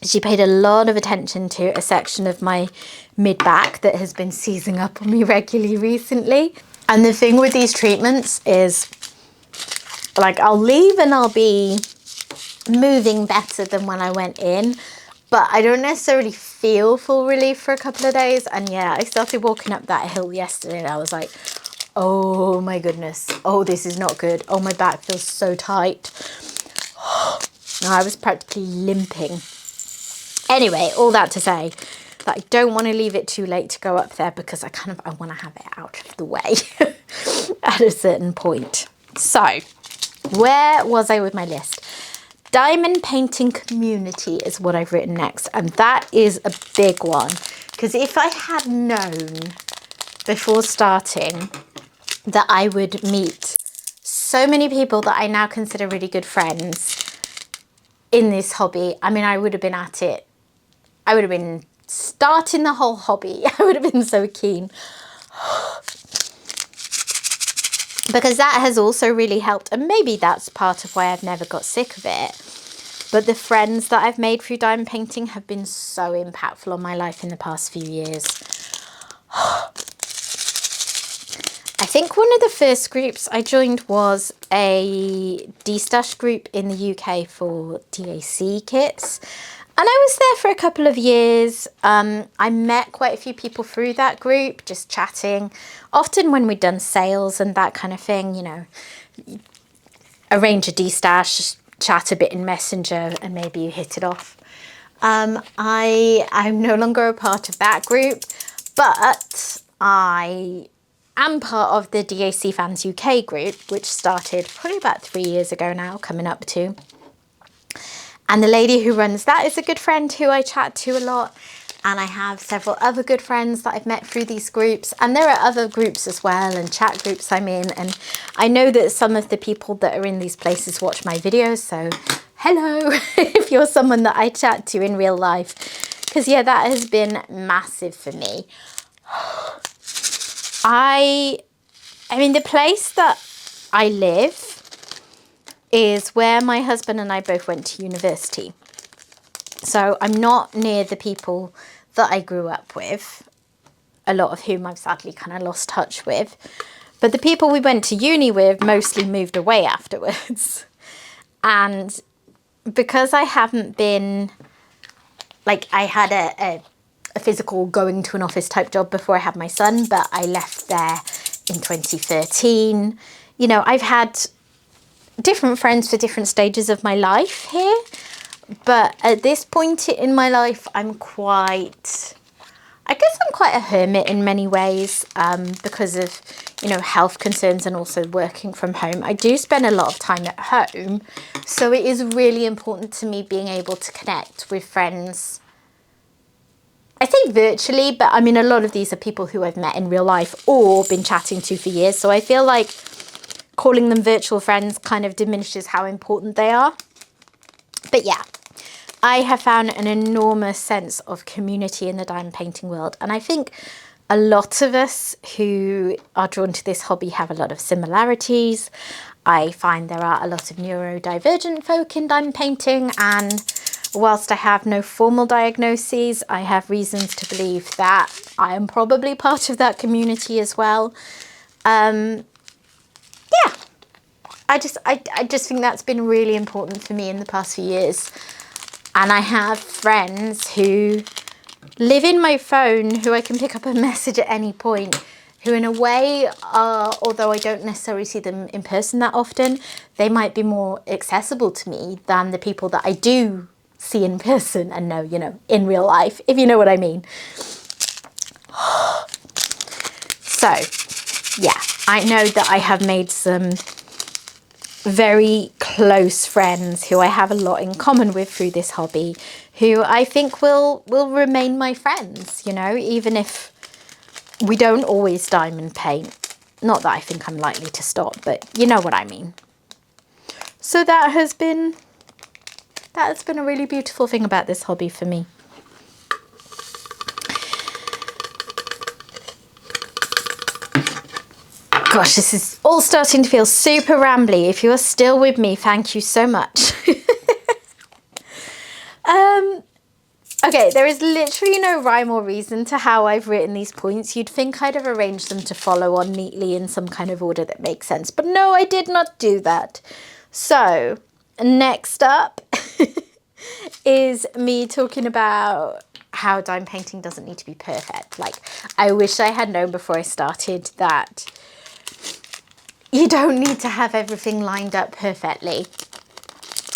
she paid a lot of attention to a section of my mid-back that has been seizing up on me regularly recently. And the thing with these treatments is, like, I'll leave and I'll be moving better than when I went in, but I don't necessarily feel full relief for a couple of days. And yeah, I started walking up that hill yesterday and I was like, oh my goodness, oh, this is not good. Oh, my back feels so tight. I was practically limping. Anyway, all that to say that I don't want to leave it too late to go up there because I want to have it out of the way at a certain point. So, where was I with my list? Diamond painting community is what I've written next, and that is a big one because if I had known before starting that I would meet so many people that I now consider really good friends in this hobby, I mean, I would have been at it. I would have been starting the whole hobby. I would have been so keen. Because that has also really helped. And maybe that's part of why I've never got sick of it. But the friends that I've made through diamond painting have been so impactful on my life in the past few years. I think one of the first groups I joined was a D-stash group in the UK for DAC kits. And I was there for a couple of years. I met quite a few people through that group, just chatting. Often when we'd done sales and that kind of thing, you know, arrange a D-stash, chat a bit in Messenger, and maybe you hit it off. I'm no longer a part of that group, but I am part of the DAC Fans UK group, which started probably about 3 years ago now, coming up to. And the lady who runs that is a good friend who I chat to a lot. And I have several other good friends that I've met through these groups. And there are other groups as well and chat groups I'm in. And I know that some of the people that are in these places watch my videos. So hello, if you're someone that I chat to in real life. Because yeah, that has been massive for me. I mean, the place that I live is where my husband and I both went to university. So I'm not near the people that I grew up with, a lot of whom I've sadly kind of lost touch with. But the people we went to uni with mostly moved away afterwards. And because I haven't been, like, I had a physical going to an office type job before I had my son, but I left there in 2013. You know, I've had different friends for different stages of my life here, but at this point in my life I'm quite a hermit in many ways, because of, you know, health concerns and also working from home. I do spend a lot of time at home, so it is really important to me being able to connect with friends. I say virtually, but I mean a lot of these are people who I've met in real life or been chatting to for years, so I feel like calling them virtual friends kind of diminishes how important they are. But yeah, I have found an enormous sense of community in the diamond painting world. And I think a lot of us who are drawn to this hobby have a lot of similarities. I find there are a lot of neurodivergent folk in diamond painting, and whilst I have no formal diagnoses, I have reasons to believe that I am probably part of that community as well. Yeah, I just think that's been really important for me in the past few years. And I have friends who live in my phone, who I can pick up a message at any point, who in a way are, although I don't necessarily see them in person that often, they might be more accessible to me than the people that I do see in person and know, you know, in real life, if you know what I mean. So, yeah, I know that I have made some very close friends who I have a lot in common with through this hobby, who I think will remain my friends, you know, even if we don't always diamond paint. Not that I think I'm likely to stop, but you know what I mean. So that has been a really beautiful thing about this hobby for me. Gosh, this is all starting to feel super rambly. If you're still with me, thank you so much. Okay, there is literally no rhyme or reason to how I've written these points. You'd think I'd have arranged them to follow on neatly in some kind of order that makes sense. But no, I did not do that. So, next up is me talking about how diamond painting doesn't need to be perfect. Like, I wish I had known before I started that you don't need to have everything lined up perfectly.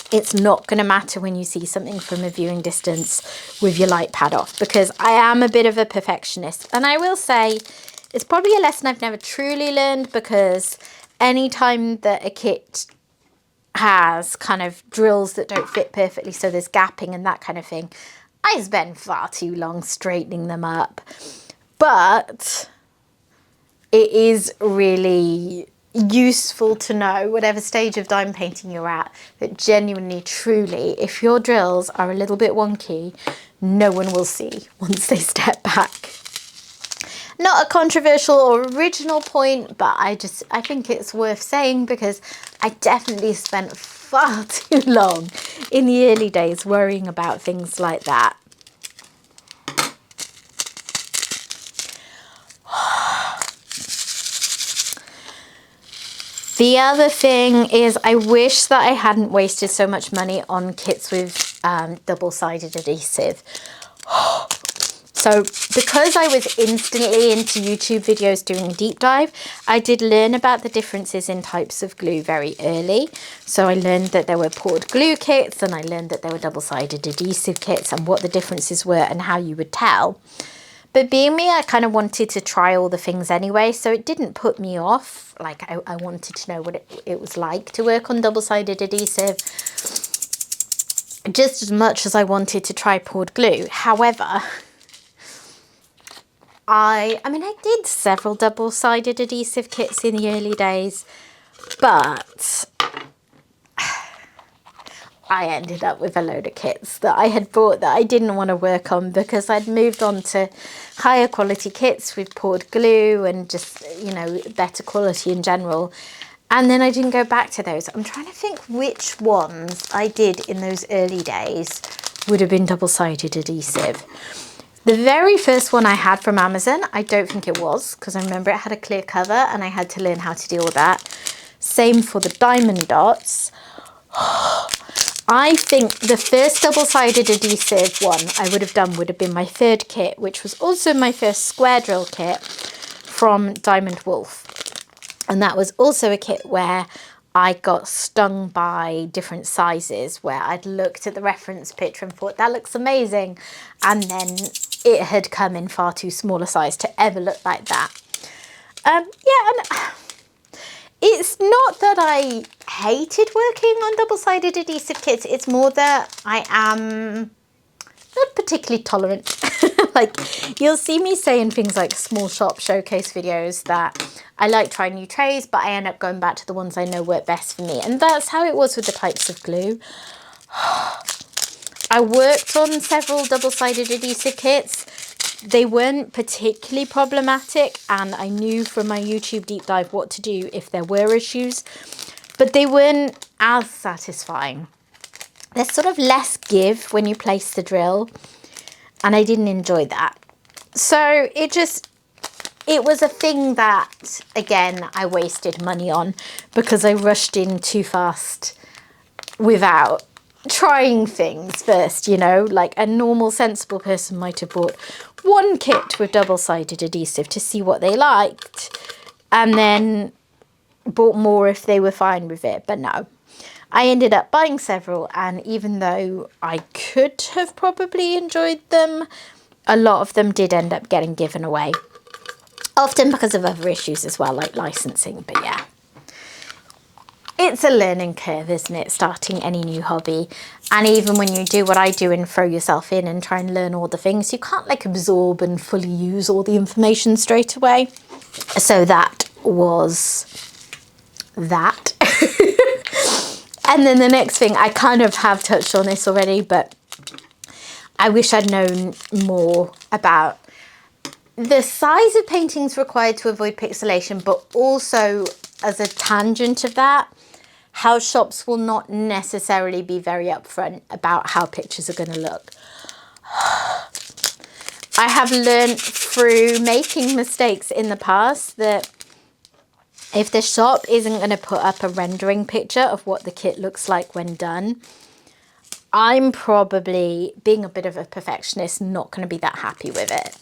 It's not going to matter when you see something from a viewing distance with your light pad off, because I am a bit of a perfectionist. And I will say it's probably a lesson I've never truly learned, because anytime that a kit has kind of drills that don't fit perfectly, so there's gapping and that kind of thing, I spend far too long straightening them up. But it is really useful to know, whatever stage of diamond painting you're at, that genuinely, truly, if your drills are a little bit wonky, no one will see once they step back. Not a controversial or original point, but I think it's worth saying, because I definitely spent far too long in the early days worrying about things like that. The other thing is, I wish that I hadn't wasted so much money on kits with double-sided adhesive. So because I was instantly into YouTube videos doing a deep dive, I did learn about the differences in types of glue very early. So I learned that there were poured glue kits, and I learned that there were double-sided adhesive kits, and what the differences were and how you would tell. But being me, I kind of wanted to try all the things anyway, so it didn't put me off. Like, I wanted to know what it was like to work on double-sided adhesive, just as much as I wanted to try poured glue. However, I mean, I did several double-sided adhesive kits in the early days, but I ended up with a load of kits that I had bought that I didn't want to work on, because I'd moved on to higher quality kits with poured glue and just, you know, better quality in general. And then I didn't go back to those. I'm trying to think which ones I did in those early days would have been double-sided adhesive. The very first one I had from Amazon, I don't think it was, because I remember it had a clear cover and I had to learn how to deal with that. Same for the diamond dots. I think the first double-sided adhesive one I would have done would have been my third kit, which was also my first square drill kit from Diamond Wolf. And that was also a kit where I got stung by different sizes, where I'd looked at the reference picture and thought, that looks amazing. And then it had come in far too small a size to ever look like that. Yeah, and it's not that I hated working on double-sided adhesive kits. It's more that I am not particularly tolerant. Like, you'll see me saying things like small shop showcase videos that I like trying new trays, but I end up going back to the ones I know work best for me. And that's how it was with the types of glue. I worked on several double-sided adhesive kits. They weren't particularly problematic, and I knew from my YouTube deep dive what to do if there were issues, but they weren't as satisfying. There's sort of less give when you place the drill, and I didn't enjoy that. So it was a thing that, again, I wasted money on because I rushed in too fast without trying things first, you know, like a normal sensible person might have bought one kit with double-sided adhesive to see what they liked and then bought more if they were fine with it. But no, I ended up buying several, and even though I could have probably enjoyed them, a lot of them did end up getting given away, often because of other issues as well, like licensing. But yeah, it's a learning curve, isn't it, starting any new hobby? And even when you do what I do and throw yourself in and try and learn all the things, you can't like absorb and fully use all the information straight away. So that was that. And then the next thing, I kind of have touched on this already, but I wish I'd known more about the size of paintings required to avoid pixelation, but also as a tangent of that, how shops will not necessarily be very upfront about how pictures are going to look. I have learned through making mistakes in the past that if the shop isn't going to put up a rendering picture of what the kit looks like when done, I'm probably, being a bit of a perfectionist, not going to be that happy with it.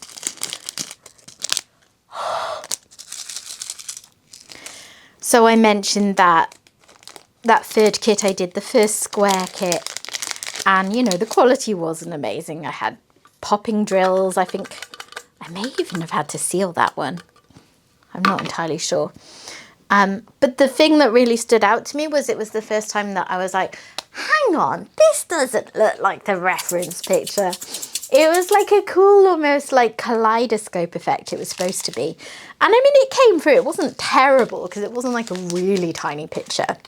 So I mentioned that third kit I did, the first square kit, and you know, the quality wasn't amazing. I had popping drills. I think I may even have had to seal that one. I'm not entirely sure. But the thing that really stood out to me was it was the first time that I was like, hang on, this doesn't look like the reference picture. It was like a cool, almost like kaleidoscope effect it was supposed to be. And I mean, it came through. It wasn't terrible because it wasn't like a really tiny picture.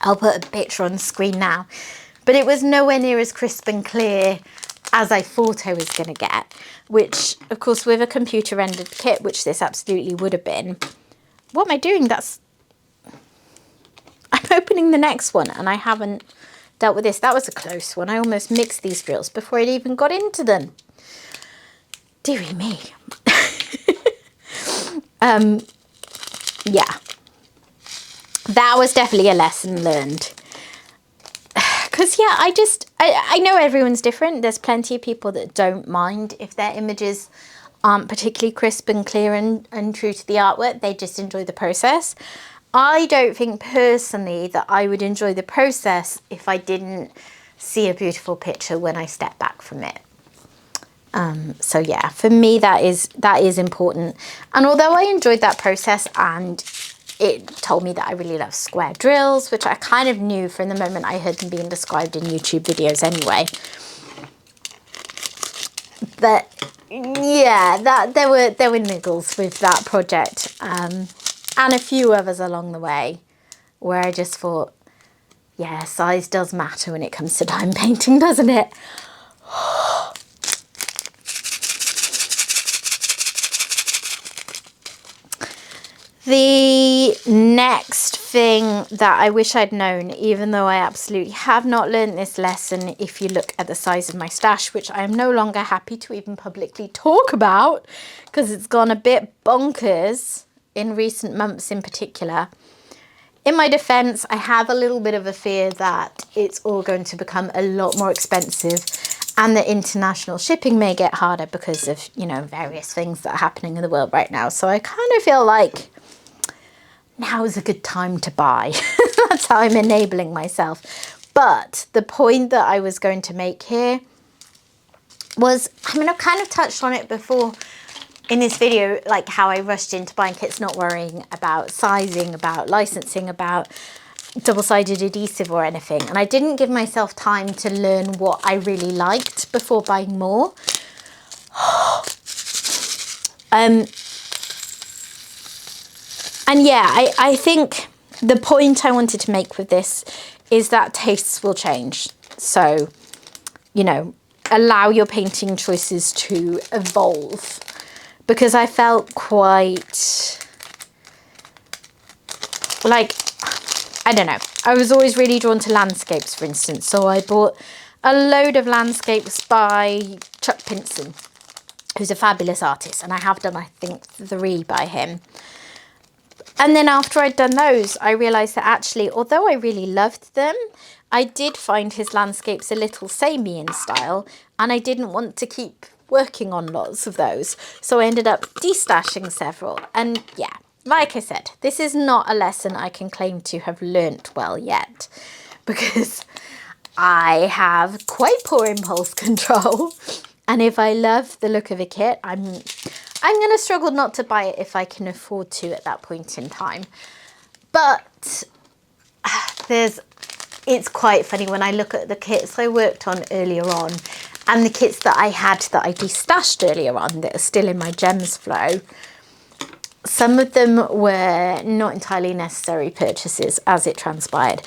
I'll put a picture on the screen now. But it was nowhere near as crisp and clear as I thought I was going to get. Which, of course, with a computer rendered kit, which this absolutely would have been. What am I doing? I'm opening the next one and I haven't dealt with this. That was a close one. I almost mixed these drills before I'd even got into them. Dearie me. Yeah. That was definitely a lesson learned. Because, yeah, I know everyone's different. There's plenty of people that don't mind if their images aren't particularly crisp and clear and true to the artwork. They just enjoy the process. I don't think personally that I would enjoy the process if I didn't see a beautiful picture when I step back from it. So yeah, for me that is important. And although I enjoyed that process and it told me that I really love square drills, which I kind of knew from the moment I heard them being described in YouTube videos anyway. But yeah, there were niggles with that project, and a few others along the way where I just thought, yeah, size does matter when it comes to diamond painting, doesn't it? The next thing that I wish I'd known, even though I absolutely have not learned this lesson, if you look at the size of my stash, which I am no longer happy to even publicly talk about because it's gone a bit bonkers in recent months in particular. In my defense, I have a little bit of a fear that it's all going to become a lot more expensive and the international shipping may get harder because of, you know, various things that are happening in the world right now. So I kind of feel like now is a good time to buy. That's how I'm enabling myself. But the point that I was going to make here was, I mean, I've kind of touched on it before in this video, like how I rushed into buying kits, not worrying about sizing, about licensing, about double-sided adhesive or anything. And I didn't give myself time to learn what I really liked before buying more. And yeah, I think the point I wanted to make with this is that tastes will change. So, you know, allow your painting choices to evolve. Because I felt quite, like, I don't know. I was always really drawn to landscapes, for instance. So I bought a load of landscapes by Chuck Pinson, who's a fabulous artist. And I have done, I think, 3 by him. And then after I'd done those, I realised that actually, although I really loved them, I did find his landscapes a little samey in style, and I didn't want to keep working on lots of those. So I ended up destashing several. And yeah, like I said, this is not a lesson I can claim to have learnt well yet, because I have quite poor impulse control. And if I love the look of a kit, I'm going to struggle not to buy it if I can afford to at that point in time. But it's quite funny when I look at the kits I worked on earlier on and the kits that I had that I destashed earlier on that are still in my gems flow. Some of them were not entirely necessary purchases as it transpired.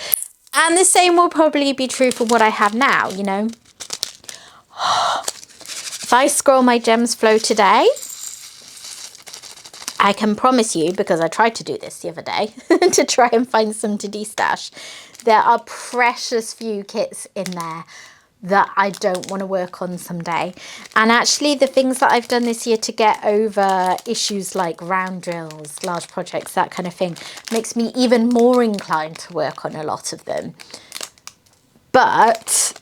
And the same will probably be true for what I have now, you know. If I scroll my gems flow today, I can promise you, because I tried to do this the other day, to try and find some to destash, there are precious few kits in there that I don't want to work on someday. And actually the things that I've done this year to get over issues like round drills, large projects, that kind of thing, makes me even more inclined to work on a lot of them. But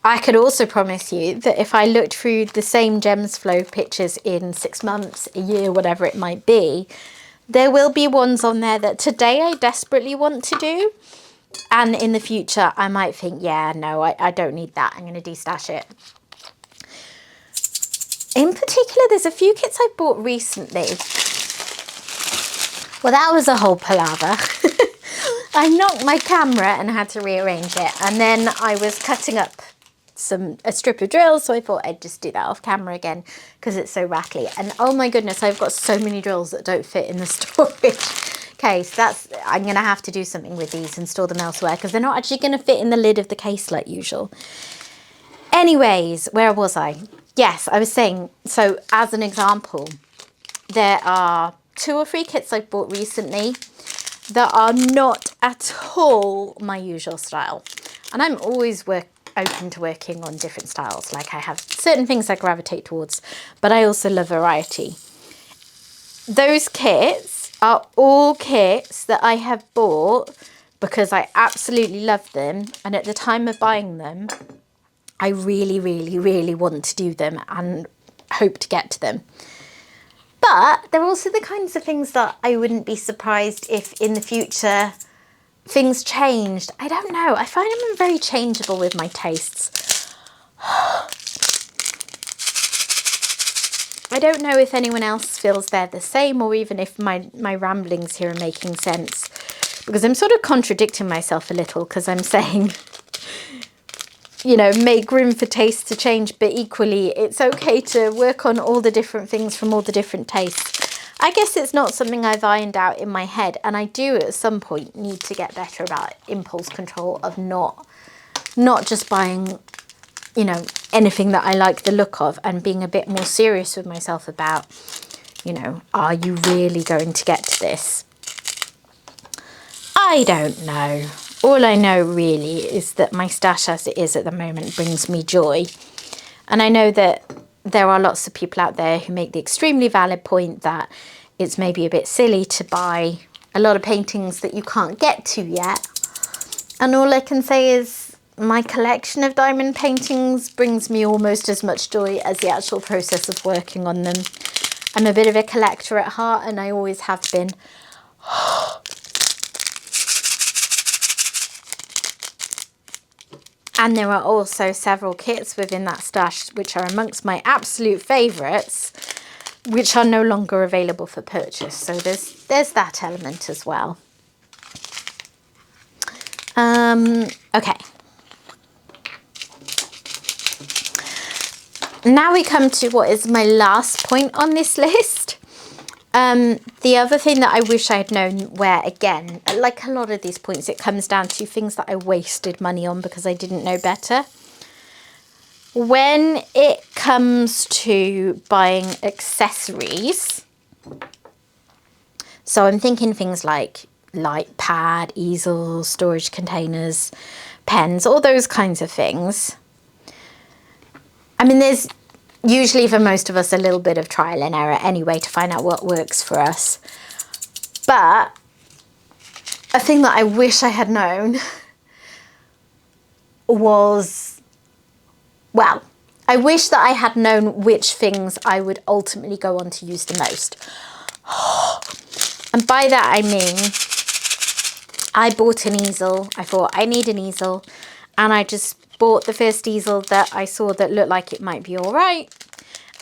I could also promise you that if I looked through the same gems flow pictures in 6 months, a year, whatever it might be, there will be ones on there that today I desperately want to do. And in the future, I might think, yeah, no, I don't need that. I'm going to destash it. In particular, there's a few kits I bought recently. Well, that was a whole palaver. I knocked my camera and had to rearrange it. And then I was cutting up a strip of drills, so I thought I'd just do that off camera again because it's so rattly. And oh my goodness, I've got so many drills that don't fit in the storage case. I'm gonna have to do something with these and store them elsewhere because they're not actually gonna fit in the lid of the case like usual. Anyways, where was I? Yes, I was saying, so as an example, there are 2 or 3 kits I've bought recently that are not at all my usual style, and I'm always open to working on different styles. Like I have certain things I gravitate towards, but I also love variety. Those kits are all kits that I have bought because I absolutely love them, and at the time of buying them I really, really, really want to do them and hope to get to them. But they're also the kinds of things that I wouldn't be surprised if in the future things changed. I don't know. I find I'm very changeable with my tastes. I don't know if anyone else feels they're the same, or even if my ramblings here are making sense, because I'm sort of contradicting myself a little because I'm saying, you know, make room for taste to change, but equally it's okay to work on all the different things from all the different tastes. I guess it's not something I've ironed out in my head, and I do at some point need to get better about impulse control of not just buying, you know, anything that I like the look of, and being a bit more serious with myself about, you know, are you really going to get to this? I don't know. All I know really is that my stash as it is at the moment brings me joy. And I know that there are lots of people out there who make the extremely valid point that it's maybe a bit silly to buy a lot of paintings that you can't get to yet. And all I can say is my collection of diamond paintings brings me almost as much joy as the actual process of working on them. I'm a bit of a collector at heart, and I always have been. And there are also several kits within that stash which are amongst my absolute favourites, which are no longer available for purchase. So there's that element as well. Okay. Now we come to what is my last point on this list. The other thing that I wish I had known, where again, like a lot of these points, it comes down to things that I wasted money on because I didn't know better. When it comes to buying accessories, so I'm thinking things like light pad, easels, storage containers, pens, all those kinds of things. I mean, there's usually for most of us a little bit of trial and error anyway to find out what works for us. But a thing that I wish I had known was, well, I wish that I had known which things I would ultimately go on to use the most. And by that I mean, I bought an easel. I thought I need an easel, and I just bought the first easel that I saw that looked like it might be all right.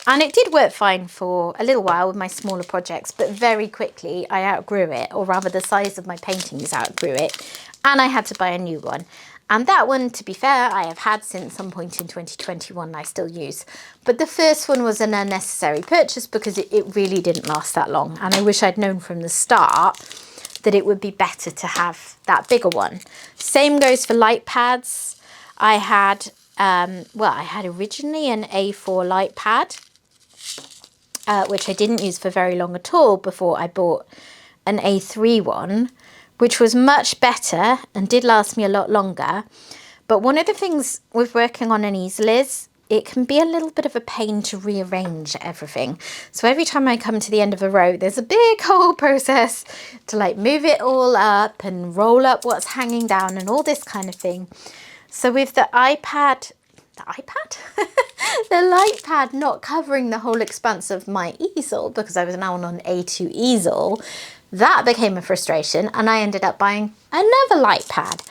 And it did work fine for a little while with my smaller projects, but very quickly I outgrew it, or rather the size of my paintings outgrew it, and I had to buy a new one. And that one, to be fair, I have had since some point in 2021 I still use. But the first one was an unnecessary purchase because it really didn't last that long. And I wish I'd known from the start that it would be better to have that bigger one. Same goes for light pads. I had, I had originally an A4 light pad, which I didn't use for very long at all before I bought an A3 one, which was much better and did last me a lot longer. But one of the things with working on an easel is it can be a little bit of a pain to rearrange everything. So every time I come to the end of a row, there's a big whole process to like move it all up and roll up what's hanging down and all this kind of thing. So with the the light pad not covering the whole expanse of my easel, because I was now on an A2 easel, that became a frustration, and I ended up buying another light pad.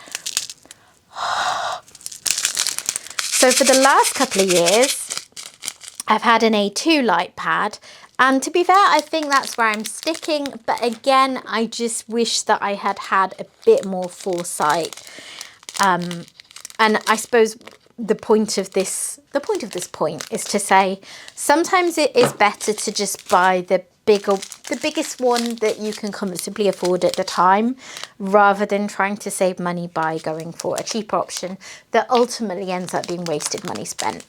So for the last couple of years, I've had an A2 light pad, and to be fair, I think that's where I'm sticking. But again, I just wish that I had had a bit more foresight. And I suppose the point of this point is to say sometimes it is better to just buy the biggest one that you can comfortably afford at the time, rather than trying to save money by going for a cheaper option that ultimately ends up being wasted money spent.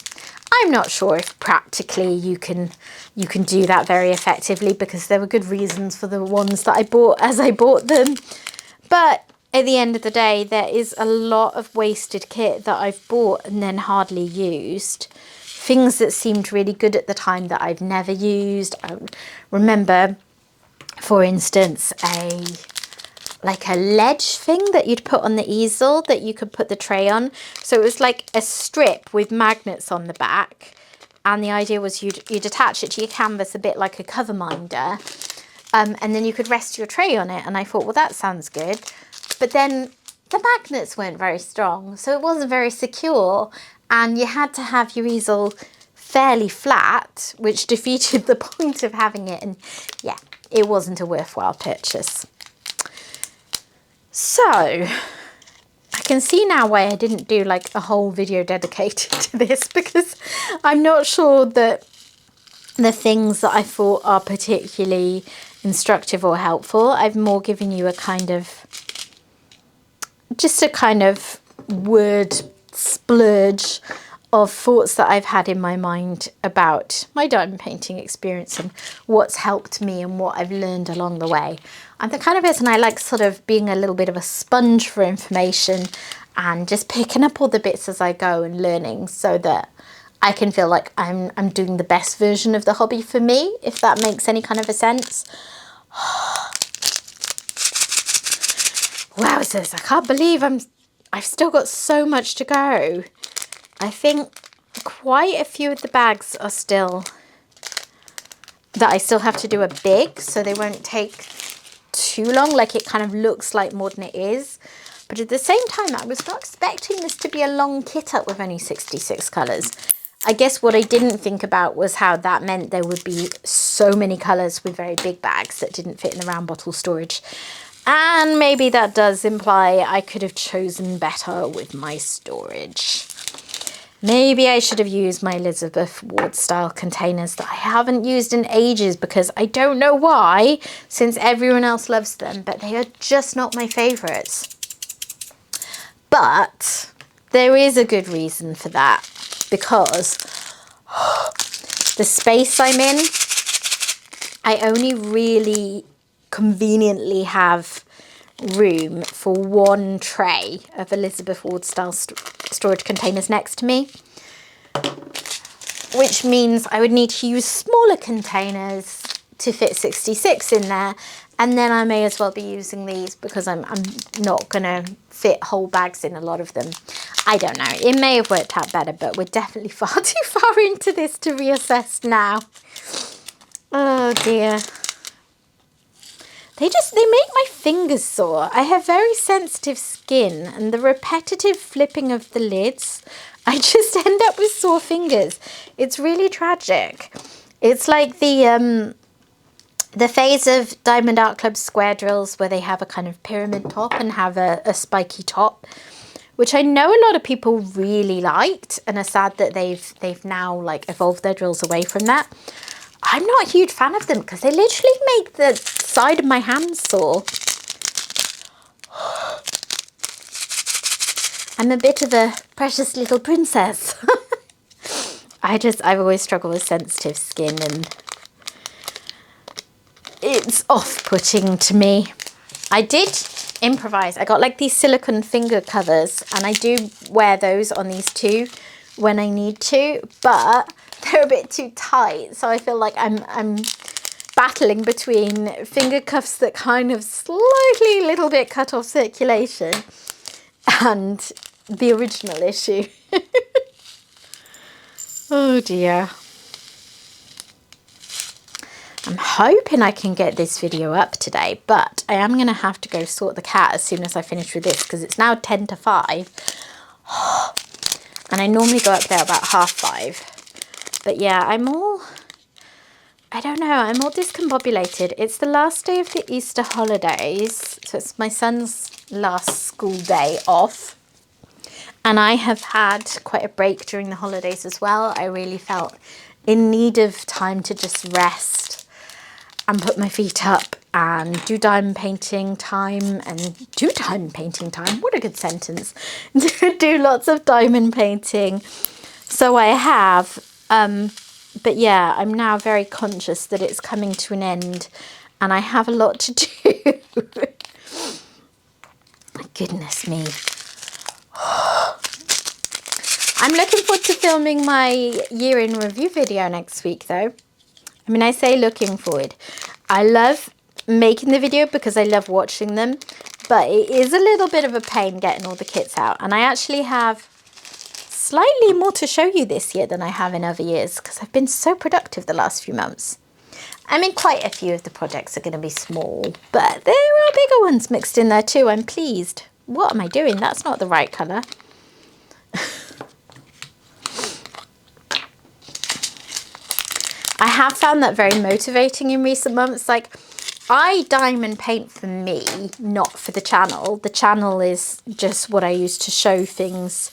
I'm not sure if practically you can do that very effectively, because there were good reasons for the ones that I bought as I bought them. But at the end of the day, there is a lot of wasted kit that I've bought and then hardly used. Things that seemed really good at the time that I've never used. I remember, for instance, a ledge thing that you'd put on the easel that you could put the tray on. So it was like a strip with magnets on the back. And the idea was you'd attach it to your canvas a bit like a cover minder. And then you could rest your tray on it. And I thought, well, that sounds good. But then the magnets weren't very strong, so it wasn't very secure. And you had to have your easel fairly flat, which defeated the point of having it. And yeah, it wasn't a worthwhile purchase. So I can see now why I didn't do like a whole video dedicated to this, because I'm not sure that the things that I thought are particularly instructive or helpful. I've more given you a kind of word splurge of thoughts that I've had in my mind about my diamond painting experience and what's helped me and what I've learned along the way. I'm the kind of person, I like sort of being a little bit of a sponge for information and just picking up all the bits as I go and learning, so that I can feel like I'm doing the best version of the hobby for me, if that makes any kind of a sense. Wowzers, I can't believe I've still got so much to go. I think quite a few of the bags are still, that I still have to do a big, so they won't take too long. Like, it kind of looks like more than it is. But at the same time, I was not expecting this to be a long kit up with only 66 colours. I guess what I didn't think about was how that meant there would be so many colours with very big bags that didn't fit in the round bottle storage. And maybe that does imply I could have chosen better with my storage. Maybe I should have used my Elizabeth Ward style containers that I haven't used in ages, because I don't know why, since everyone else loves them, but they are just not my favourites. But there is a good reason for that, because the space I'm in, I only really conveniently have room for one tray of Elizabeth Ward style storage containers next to me, which means I would need to use smaller containers to fit 66 in there. And then I may as well be using these because I'm not going to fit whole bags in a lot of them. I don't know. It may have worked out better, but we're definitely far too far into this to reassess now. Oh dear. They make my fingers sore. I have very sensitive skin, and the repetitive flipping of the lids, I just end up with sore fingers. It's really tragic. It's like the phase of Diamond Art Club square drills where they have a kind of pyramid top and have a spiky top, which I know a lot of people really liked and are sad that they've now like evolved their drills away from that. I'm not a huge fan of them because they literally make the side of my hands sore. I'm a bit of a precious little princess. I've always struggled with sensitive skin, and it's off-putting to me. I did improvise. I got like these silicone finger covers, and I do wear those on these too when I need to, but they're a bit too tight, so I feel like I'm battling between finger cuffs that kind of slightly a little bit cut off circulation and the original issue. Oh dear. I'm hoping I can get this video up today, but I am going to have to go sort the cat as soon as I finish with this because it's now 10 to 5. And I normally go up there about 5:30. But yeah, I don't know, I'm all discombobulated. It's the last day of the Easter holidays, so it's my son's last school day off. And I have had quite a break during the holidays as well. I really felt in need of time to just rest and put my feet up and do diamond painting time What a good sentence. Do lots of diamond painting. So I have, but yeah, I'm now very conscious that it's coming to an end and I have a lot to do. My goodness me. I'm looking forward to filming my year in review video next week though. I mean, I say looking forward. I love making the video because I love watching them, but it is a little bit of a pain getting all the kits out. And I actually have slightly more to show you this year than I have in other years because I've been so productive the last few months. I mean, quite a few of the projects are going to be small, but there are bigger ones mixed in there too. I'm pleased. What am I doing? That's not the right colour. I have found that very motivating in recent months. Like, I diamond paint for me, not for the channel. The channel is just what I use to show things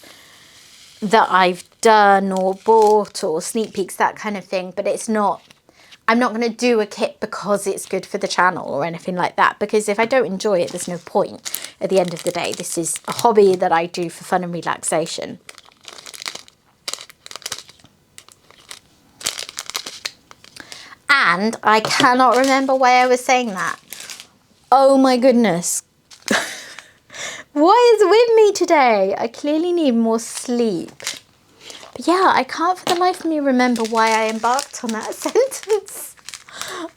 that I've done or bought or sneak peeks, that kind of thing. But it's not, I'm not going to do a kit because it's good for the channel or anything like that. Because if I don't enjoy it, there's no point at the end of the day. This is a hobby that I do for fun and relaxation. And I cannot remember why I was saying that. Oh my goodness. What is with me today? I clearly need more sleep. But yeah, I can't for the life of me remember why I embarked on that sentence.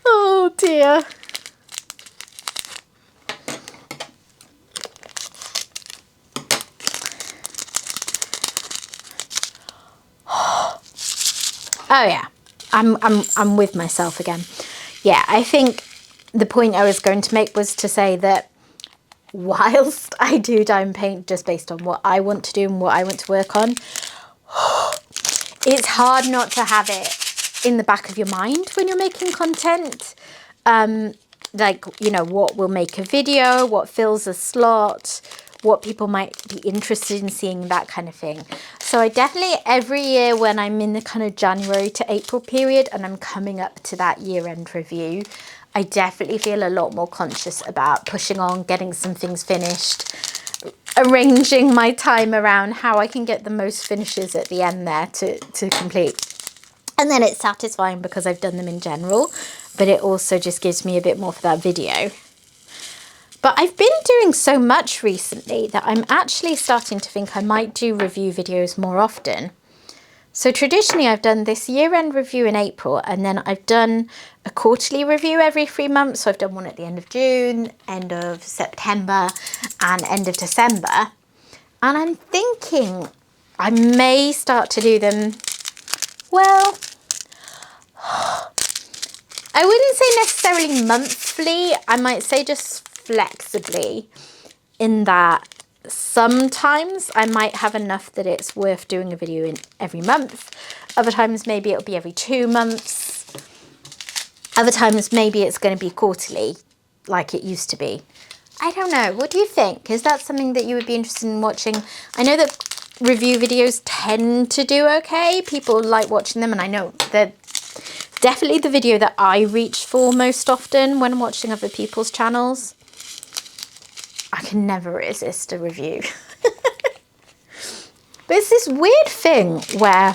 Oh dear. Oh yeah. I'm with myself again. Yeah, I think the point I was going to make was to say that whilst I do diamond paint just based on what I want to do and what I want to work on, it's hard not to have it in the back of your mind when you're making content. Like, you know, what will make a video, what fills a slot, what people might be interested in seeing, that kind of thing. So I definitely, every year when I'm in the kind of January to April period and I'm coming up to that year-end review, I definitely feel a lot more conscious about pushing on, getting some things finished, arranging my time around how I can get the most finishes at the end there to complete. And then it's satisfying because I've done them in general, but it also just gives me a bit more for that video. But I've been doing so much recently that I'm actually starting to think I might do review videos more often So traditionally I've done this year-end review in April, and then I've done a quarterly review every 3 months. So I've done one at the end of June, end of September, and end of December. And I'm thinking I may start to do them, well, I wouldn't say necessarily monthly. I might say just flexibly, in that sometimes I might have enough that it's worth doing a video in every month. Other times maybe it'll be every 2 months. Other times maybe it's going to be quarterly like it used to be. I don't know. What do you think? Is that something that you would be interested in watching? I know that review videos tend to do okay. People like watching them, and I know they're definitely the video that I reach for most often when watching other people's channels. I can never resist a review. But it's this weird thing where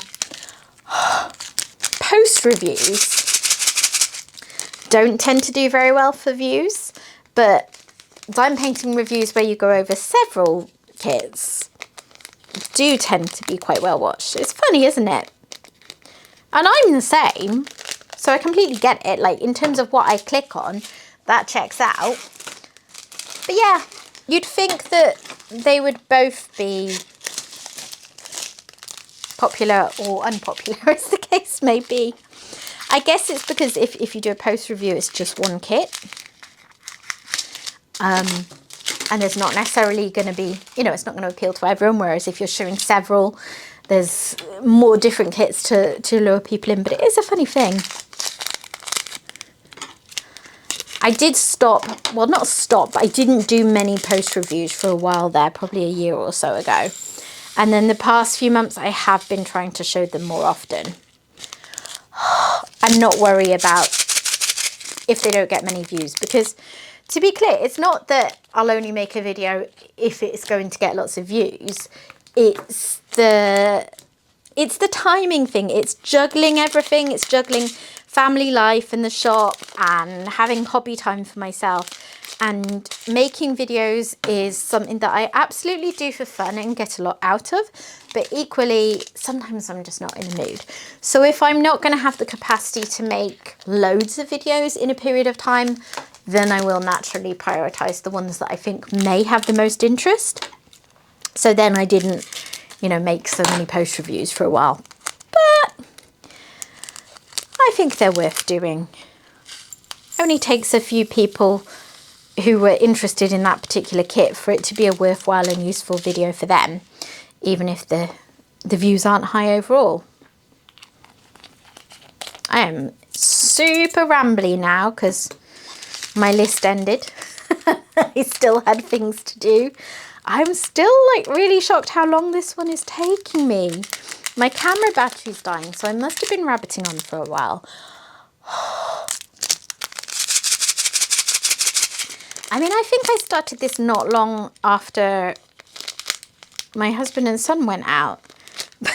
post reviews don't tend to do very well for views, but diamond painting reviews where you go over several kits do tend to be quite well watched. It's funny, isn't it? And I'm the same, so I completely get it. Like, in terms of what I click on, that checks out. But yeah, you'd think that they would both be popular or unpopular, as the case may be. I guess it's because if you do a post review, it's just one kit. And there's not necessarily going to be, you know, it's not going to appeal to everyone. Whereas if you're showing several, there's more different kits to lure people in. But it is a funny thing. I did stop, well, not stop, but I didn't do many post reviews for a while there, probably a year or so ago. And then the past few months, I have been trying to show them more often. And not worry about if they don't get many views. Because, to be clear, it's not that I'll only make a video if it's going to get lots of views. It's the timing thing. It's juggling everything. It's juggling family life and the shop and having hobby time for myself. And making videos is something that I absolutely do for fun and get a lot out of. But equally, sometimes I'm just not in the mood. So if I'm not going to have the capacity to make loads of videos in a period of time, then I will naturally prioritize the ones that I think may have the most interest. So then I didn't, you know, make so many post reviews for a while. But I think they're worth doing. Only takes a few people who were interested in that particular kit for it to be a worthwhile and useful video for them, even if the views aren't high overall. I am super rambly now because my list ended. I still had things to do. I'm still like really shocked how long this one is taking me. My camera battery's dying, so I must have been rabbiting on for a while. I mean, I think I started this not long after my husband and son went out. But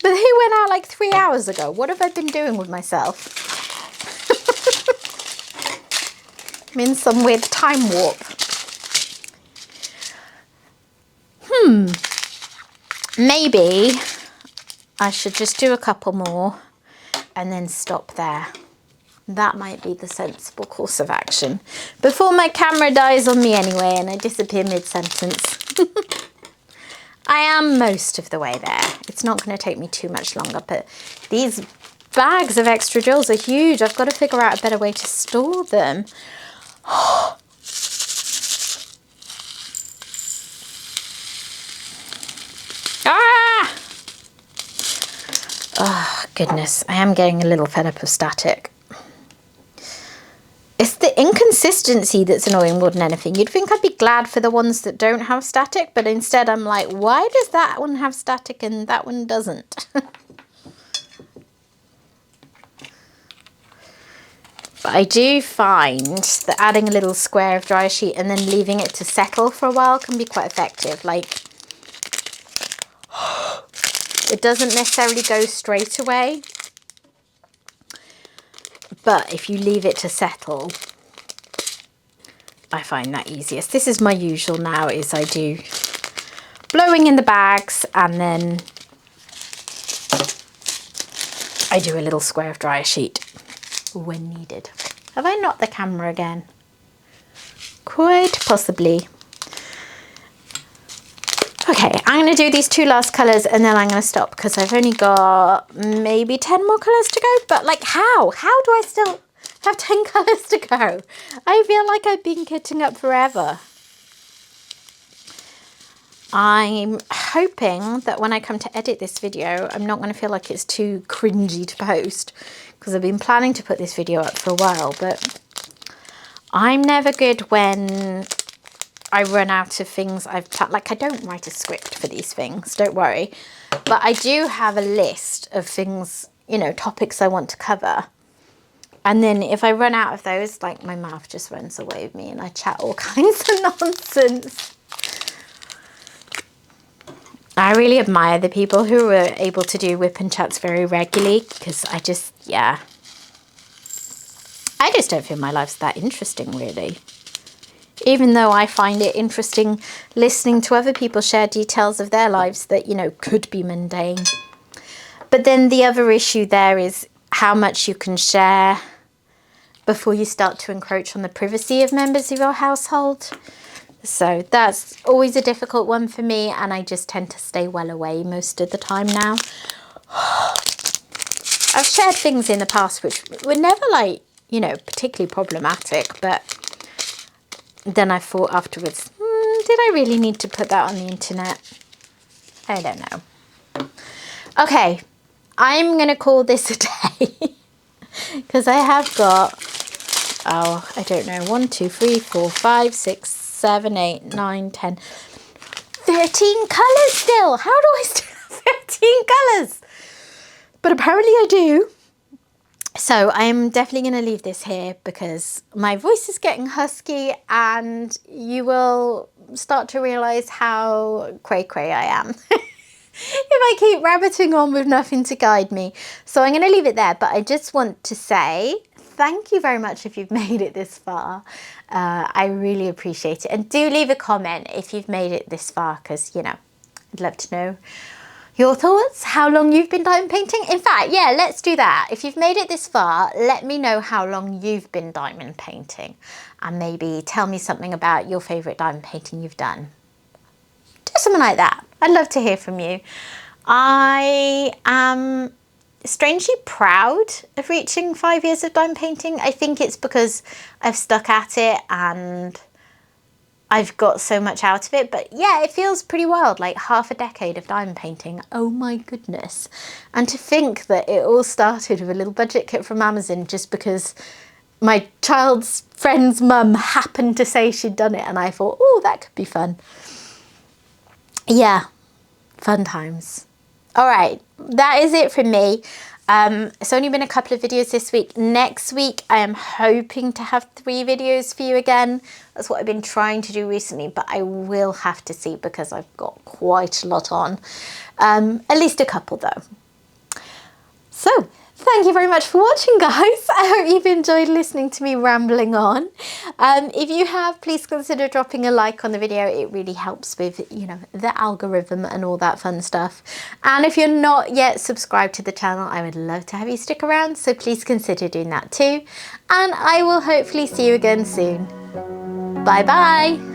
they went out like 3 hours ago. What have I been doing with myself? I'm in some weird time warp. Maybe I should just do a couple more and then stop there. That might be the sensible course of action before my camera dies on me anyway and I disappear mid-sentence. I am most of the way there. It's not going to take me too much longer, but these bags of extra drills are huge. I've got to figure out a better way to store them. Ah! Oh, goodness. I am getting a little fed up of static. It's the inconsistency that's annoying more than anything. You'd think I'd be glad for the ones that don't have static, but instead I'm like, why does that one have static and that one doesn't? But I do find that adding a little square of dry sheet and then leaving it to settle for a while can be quite effective. Like, it doesn't necessarily go straight away. But if you leave it to settle, I find that easiest. This is my usual now, is I do blowing in the bags and then I do a little square of dryer sheet when needed. Have I knocked the camera again? Quite possibly. Okay, I'm going to do these 2 last colours and then I'm going to stop because I've only got maybe 10 more colours to go. But like how? How do I still have 10 colours to go? I feel like I've been kitting up forever. I'm hoping that when I come to edit this video, I'm not going to feel like it's too cringy to post because I've been planning to put this video up for a while, but I'm never good when I run out of things I've planned. Like, I don't write a script for these things, don't worry. But I do have a list of things, you know, topics I want to cover. And then if I run out of those, like, my mouth just runs away with me and I chat all kinds of nonsense. I really admire the people who are able to do Wip'n'chats very regularly because I just, yeah. I just don't feel my life's that interesting, really. Even though I find it interesting listening to other people share details of their lives that, you know, could be mundane. But then the other issue there is how much you can share before you start to encroach on the privacy of members of your household. So that's always a difficult one for me, and I just tend to stay well away most of the time now. I've shared things in the past which were never, like, you know, particularly problematic, but then I thought afterwards, did I really need to put that on the internet? I don't know. Okay, I'm going to call this a day because I have got, oh, I don't know, 1, 2, 3, 4, 5, 6, 7, 8, 9, 10, 13 colours still. How do I still have 13 colours? But apparently I do. So I'm definitely going to leave this here because my voice is getting husky and you will start to realise how cray-cray I am if I keep rabbiting on with nothing to guide me. So I'm going to leave it there, but I just want to say thank you very much if you've made it this far. I really appreciate it. And do leave a comment if you've made it this far because, you know, I'd love to know your thoughts, how long you've been diamond painting. In fact, yeah, let's do that. If you've made it this far, let me know how long you've been diamond painting and maybe tell me something about your favourite diamond painting you've done. Do something like that. I'd love to hear from you. I am strangely proud of reaching 5 years of diamond painting. I think it's because I've stuck at it and I've got so much out of it. But yeah, it feels pretty wild, like half a decade of diamond painting. Oh my goodness. And to think that it all started with a little budget kit from Amazon just because my child's friend's mum happened to say she'd done it and I thought, oh, that could be fun. Yeah, fun times. All right, that is it from me. It's only been a couple of videos this week. Next week, I am hoping to have 3 videos for you again. That's what I've been trying to do recently, but I will have to see because I've got quite a lot on. At least a couple though. So, thank you very much for watching, guys. I hope you've enjoyed listening to me rambling on. If you have, please consider dropping a like on the video. It really helps with, you know, the algorithm and all that fun stuff. And if you're not yet subscribed to the channel, I would love to have you stick around. So please consider doing that too. And I will hopefully see you again soon. Bye bye.